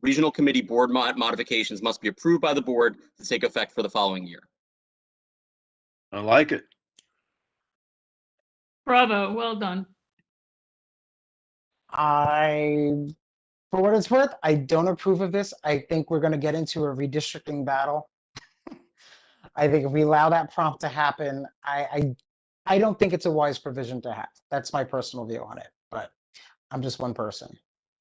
Regional committee board modifications must be approved by the board to take effect for the following year. I like it. Bravo, well done. For what it's worth, I don't approve of this. I think we're going to get into a redistricting battle. I think if we allow that prompt to happen, I don't think it's a wise provision to have. That's my personal view on it, but I'm just one person.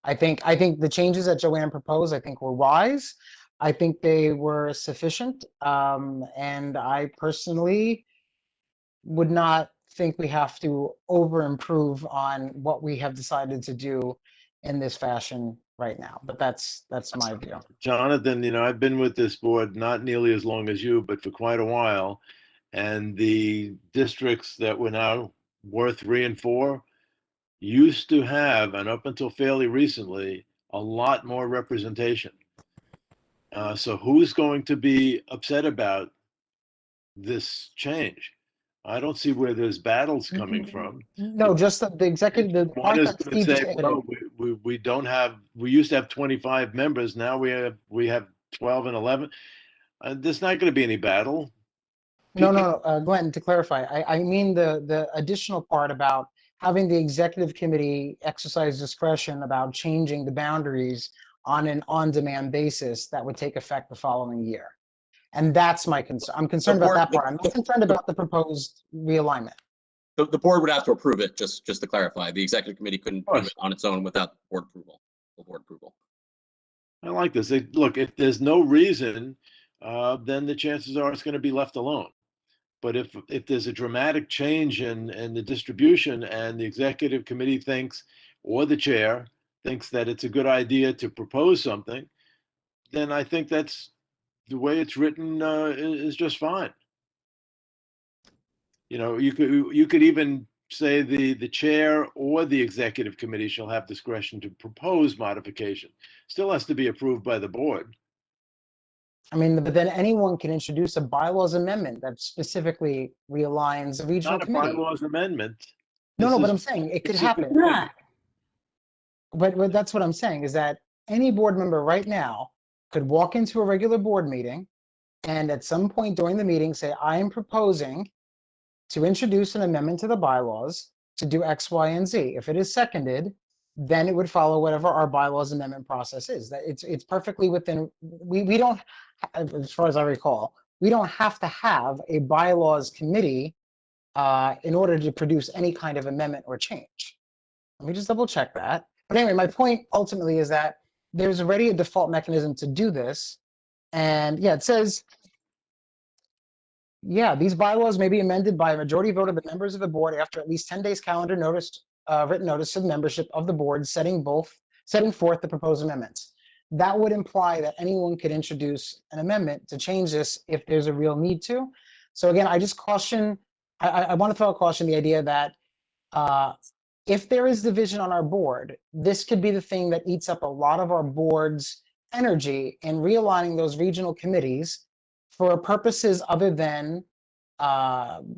I think the changes that Joanne proposed, I think were wise. I think they were sufficient. And I personally would not think we have to over improve on what we have decided to do in this fashion right now. But that's my view. Jonathan, I've been with this board not nearly as long as you, but for quite a while. And the districts that were now Ward 3 and 4 used to have, and up until fairly recently, a lot more representation. So who's going to be upset about this change? I don't see where there's battles coming from. No, just the executive, the One part is that going Steve to just say, added. well, we don't have, we used to have 25 members. Now we have 12 and 11. There's not going to be any battle. No, Glenn, to clarify, I mean the additional part about having the executive committee exercise discretion about changing the boundaries on an on-demand basis that would take effect the following year. And that's my concern. I'm concerned about that part. I'm not concerned about the proposed realignment. The board would have to approve it, just to clarify. The executive committee couldn't do it on its own without board approval. I like this. Look, if there's no reason, then the chances are it's going to be left alone. But if there's a dramatic change in the distribution and the executive committee thinks, or the chair thinks that it's a good idea to propose something, then I think that's the way it's written is just fine. You know, you could even say the chair or the executive committee shall have discretion to propose modification. Still has to be approved by the board. I mean, but then anyone can introduce a bylaws amendment that specifically realigns the regional Not a committee. bylaws amendment. No, This no, but is I'm saying it could basically- happen. Not. But that's what I'm saying is that any board member right now could walk into a regular board meeting and at some point during the meeting say, I am proposing to introduce an amendment to the bylaws to do X, Y, and Z. If it is seconded, then it would follow whatever our bylaws amendment process is. That it's perfectly within, we don't, as far as I recall, we don't have to have a bylaws committee in order to produce any kind of amendment or change. Let me just double check that. But anyway, my point ultimately is that there's already a default mechanism to do this. And yeah, it says, yeah, these bylaws may be amended by a majority vote of the members of the board after at least 10 days calendar notice, written notice to the membership of the board setting forth the proposed amendments. That would imply that anyone could introduce an amendment to change this if there's a real need to. So again, I just caution, I want to throw a caution the idea that if there is division on our board, this could be the thing that eats up a lot of our board's energy in realigning those regional committees for purposes other than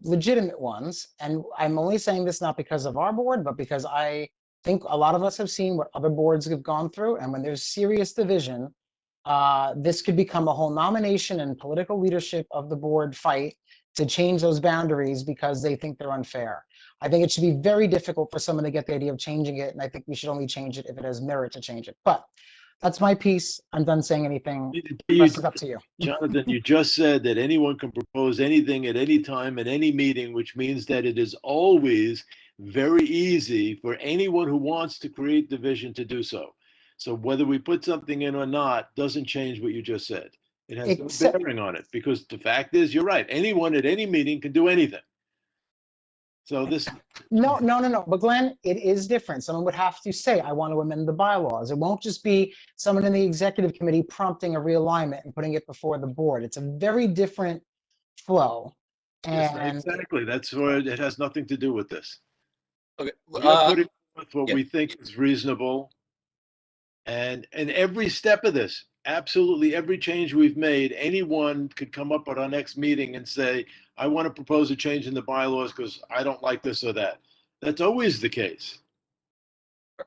legitimate ones. And I'm only saying this not because of our board, but because I think a lot of us have seen what other boards have gone through. And when there's serious division, this could become a whole nomination and political leadership of the board fight to change those boundaries because they think they're unfair. I think it should be very difficult for someone to get the idea of changing it. And I think we should only change it if it has merit to change it. But that's my piece. I'm done saying anything. The rest is up to you. Jonathan, you just said that anyone can propose anything at any time at any meeting, which means that it is always very easy for anyone who wants to create division to do so. So whether we put something in or not doesn't change what you just said. It has no bearing on it because the fact is, you're right. Anyone at any meeting can do anything. So this. No. But Glenn, it is different. Someone would have to say, I want to amend the bylaws. It won't just be someone in the executive committee prompting a realignment and putting it before the board. It's a very different flow. Yes, And exactly. That's where it has nothing to do with this. Okay. We are putting forth what yeah. we think is reasonable. And every step of this, absolutely every change we've made, anyone could come up at our next meeting and say, I want to propose a change in the bylaws because I don't like this or that. That's always the case.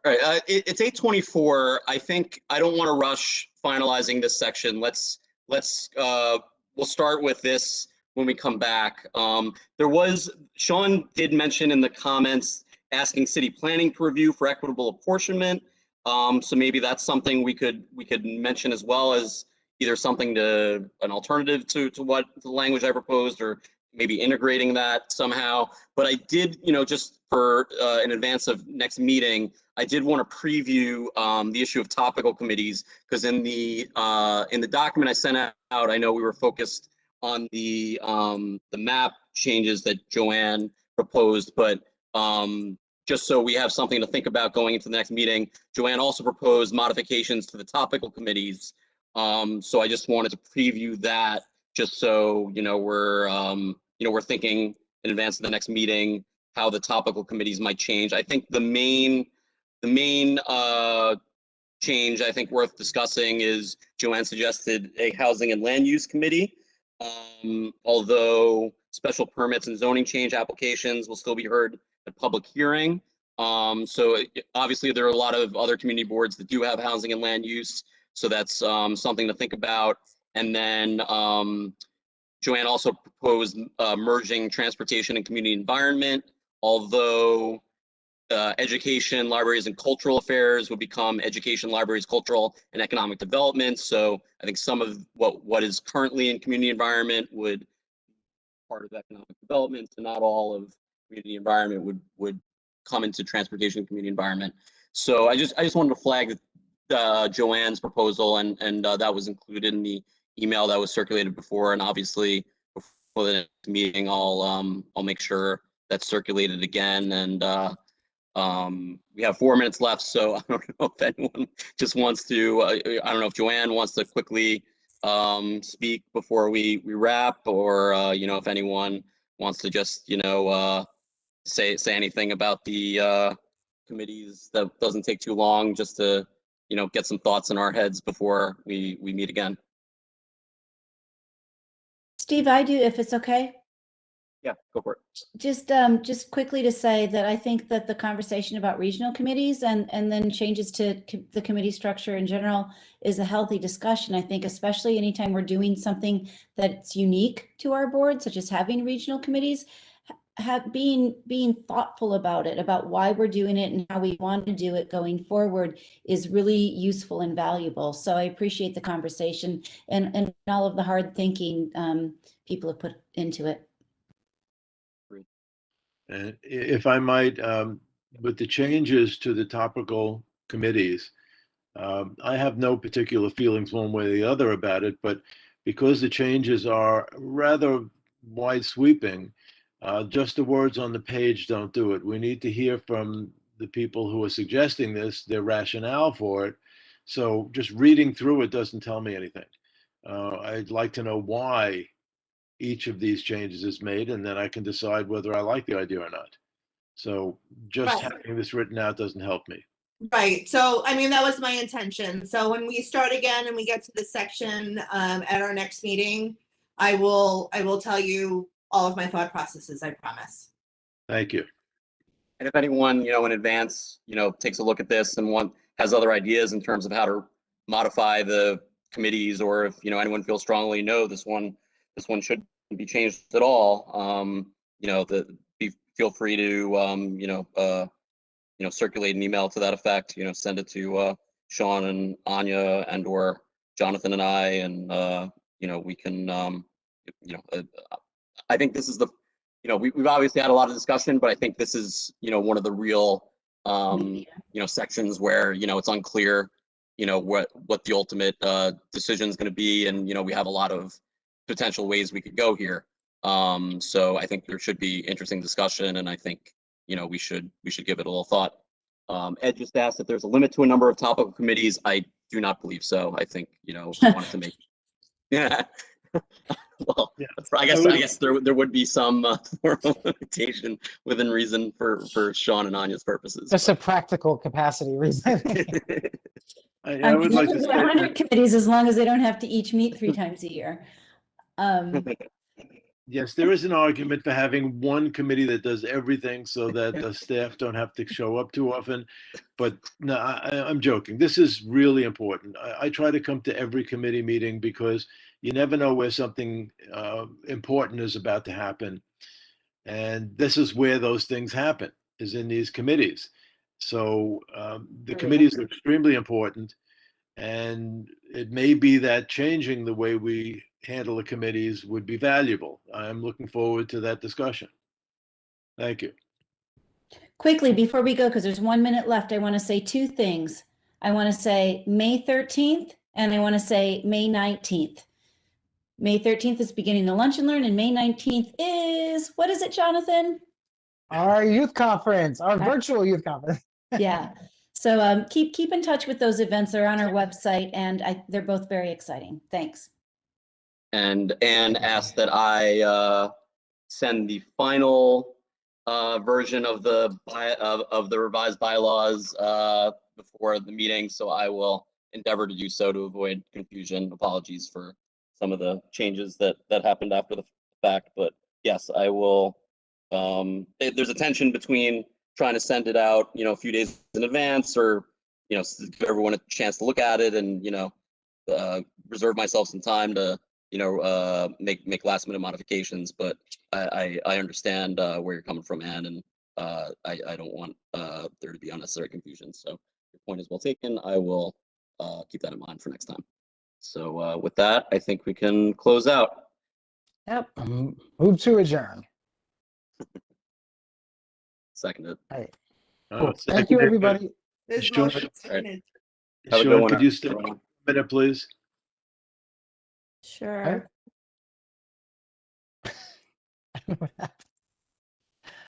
All right, it's 8:24. I think I don't want to rush finalizing this section. We'll start with this when we come back. Sean did mention in the comments asking city planning to review for equitable apportionment. So maybe that's something we could mention as well as either something an alternative to what the language I proposed, or maybe integrating that somehow. But I did, just for in advance of next meeting, I did want to preview the issue of topical committees, because in the document I sent out, I know we were focused on the map changes that Joanne proposed, but just so we have something to think about going into the next meeting, Joanne also proposed modifications to the topical committees. So I just wanted to preview that, just so we're thinking in advance of the next meeting how the topical committees might change. I think the main change I think worth discussing is Joanne suggested a housing and land use committee. Although special permits and zoning change applications will still be heard at public hearing. So obviously there are a lot of other community boards that do have housing and land use. So that's something to think about. And then Joanne also proposed merging transportation and community environment, although education, libraries, and cultural affairs would become education, libraries, cultural, and economic development. So I think some of what is currently in community environment would be part of economic development, and not all of community environment would come into transportation and community environment. So I just wanted to flag Joanne's proposal, and that was included in the email that was circulated before, and obviously before the next meeting I'll make sure that's circulated again. And we have 4 minutes left, so I don't know if anyone just wants to I don't know if Joanne wants to quickly speak before we wrap, or if anyone wants to just, say anything about the committees, that doesn't take too long, just to, get some thoughts in our heads before we meet again. Steve, I do, if it's okay. Yeah, go for it. Just quickly to say that I think that the conversation about regional committees and then changes to the committee structure in general is a healthy discussion. I think especially anytime we're doing something that's unique to our board, such as having regional committees, being thoughtful about it, about why we're doing it and how we want to do it going forward is really useful and valuable. So I appreciate the conversation and all of the hard thinking people have put into it. And if I might, with the changes to the topical committees, I have no particular feelings one way or the other about it, but because the changes are rather wide sweeping, just the words on the page don't do it. We need to hear from the people who are suggesting this, their rationale for it. So just reading through it doesn't tell me anything. I'd like to know why each of these changes is made, and then I can decide whether I like the idea or not. So just Right. having this written out doesn't help me. Right. So, I mean, that was my intention. So when we start again and we get to this section at our next meeting, I will tell you all of my thought processes, I promise. Thank you. And if anyone, in advance, takes a look at this and has other ideas in terms of how to modify the committees, or if, anyone feels strongly, no, this one shouldn't be changed at all, feel free to, circulate an email to that effect, send it to Sean and Anya and or Jonathan and I, and, we can, I think this is the, we've obviously had a lot of discussion, but I think this is, one of the real, sections where, it's unclear, what the ultimate decision is going to be. And, we have a lot of potential ways we could go here. So I think there should be interesting discussion, and I think, we should give it a little thought. Ed just asked if there's a limit to a number of topical committees. I do not believe so. I think, wanted to make, yeah. Well, Yeah. I guess there would be some formal limitation within reason for Sean and Anya's purposes. Just a practical capacity reason. I would like to say 100 committees, as long as they don't have to each meet 3 times a year. yes, there is an argument for having one committee that does everything so that the staff don't have to show up too often. But no, I'm joking. This is really important. I try to come to every committee meeting because you never know where something important is about to happen. And this is where those things happen, is in these committees. So the committees are extremely important. And it may be that changing the way we handle the committees would be valuable. I'm looking forward to that discussion. Thank you. Quickly, before we go, because there's 1 minute left, I want to say 2 things. I want to say May 13th, and I want to say May 19th. May 13th is beginning the Lunch and Learn, and May 19th is, what is it, Jonathan? Our youth conference, our virtual youth conference. Yeah. So keep in touch with those events. They're on our website, and they're both very exciting. Thanks. And Anne asked that I send the final version of the revised bylaws before the meeting, so I will endeavor to do so to avoid confusion. Apologies for some of the changes that happened after the fact, but yes, I will. There's a tension between trying to send it out, a few days in advance, or give everyone a chance to look at it, and reserve myself some time to make last minute modifications. But I understand where you're coming from, Anne, and I don't want there to be unnecessary confusion. So your point is well taken. I will keep that in mind for next time. So with that, I think we can close out. Yep. Move to adjourn. Seconded. Right. Oh, Thank you, everybody. This Sure. motion seconded. Have a good Sean, one, could you stay a everyone. minute, please? Sure.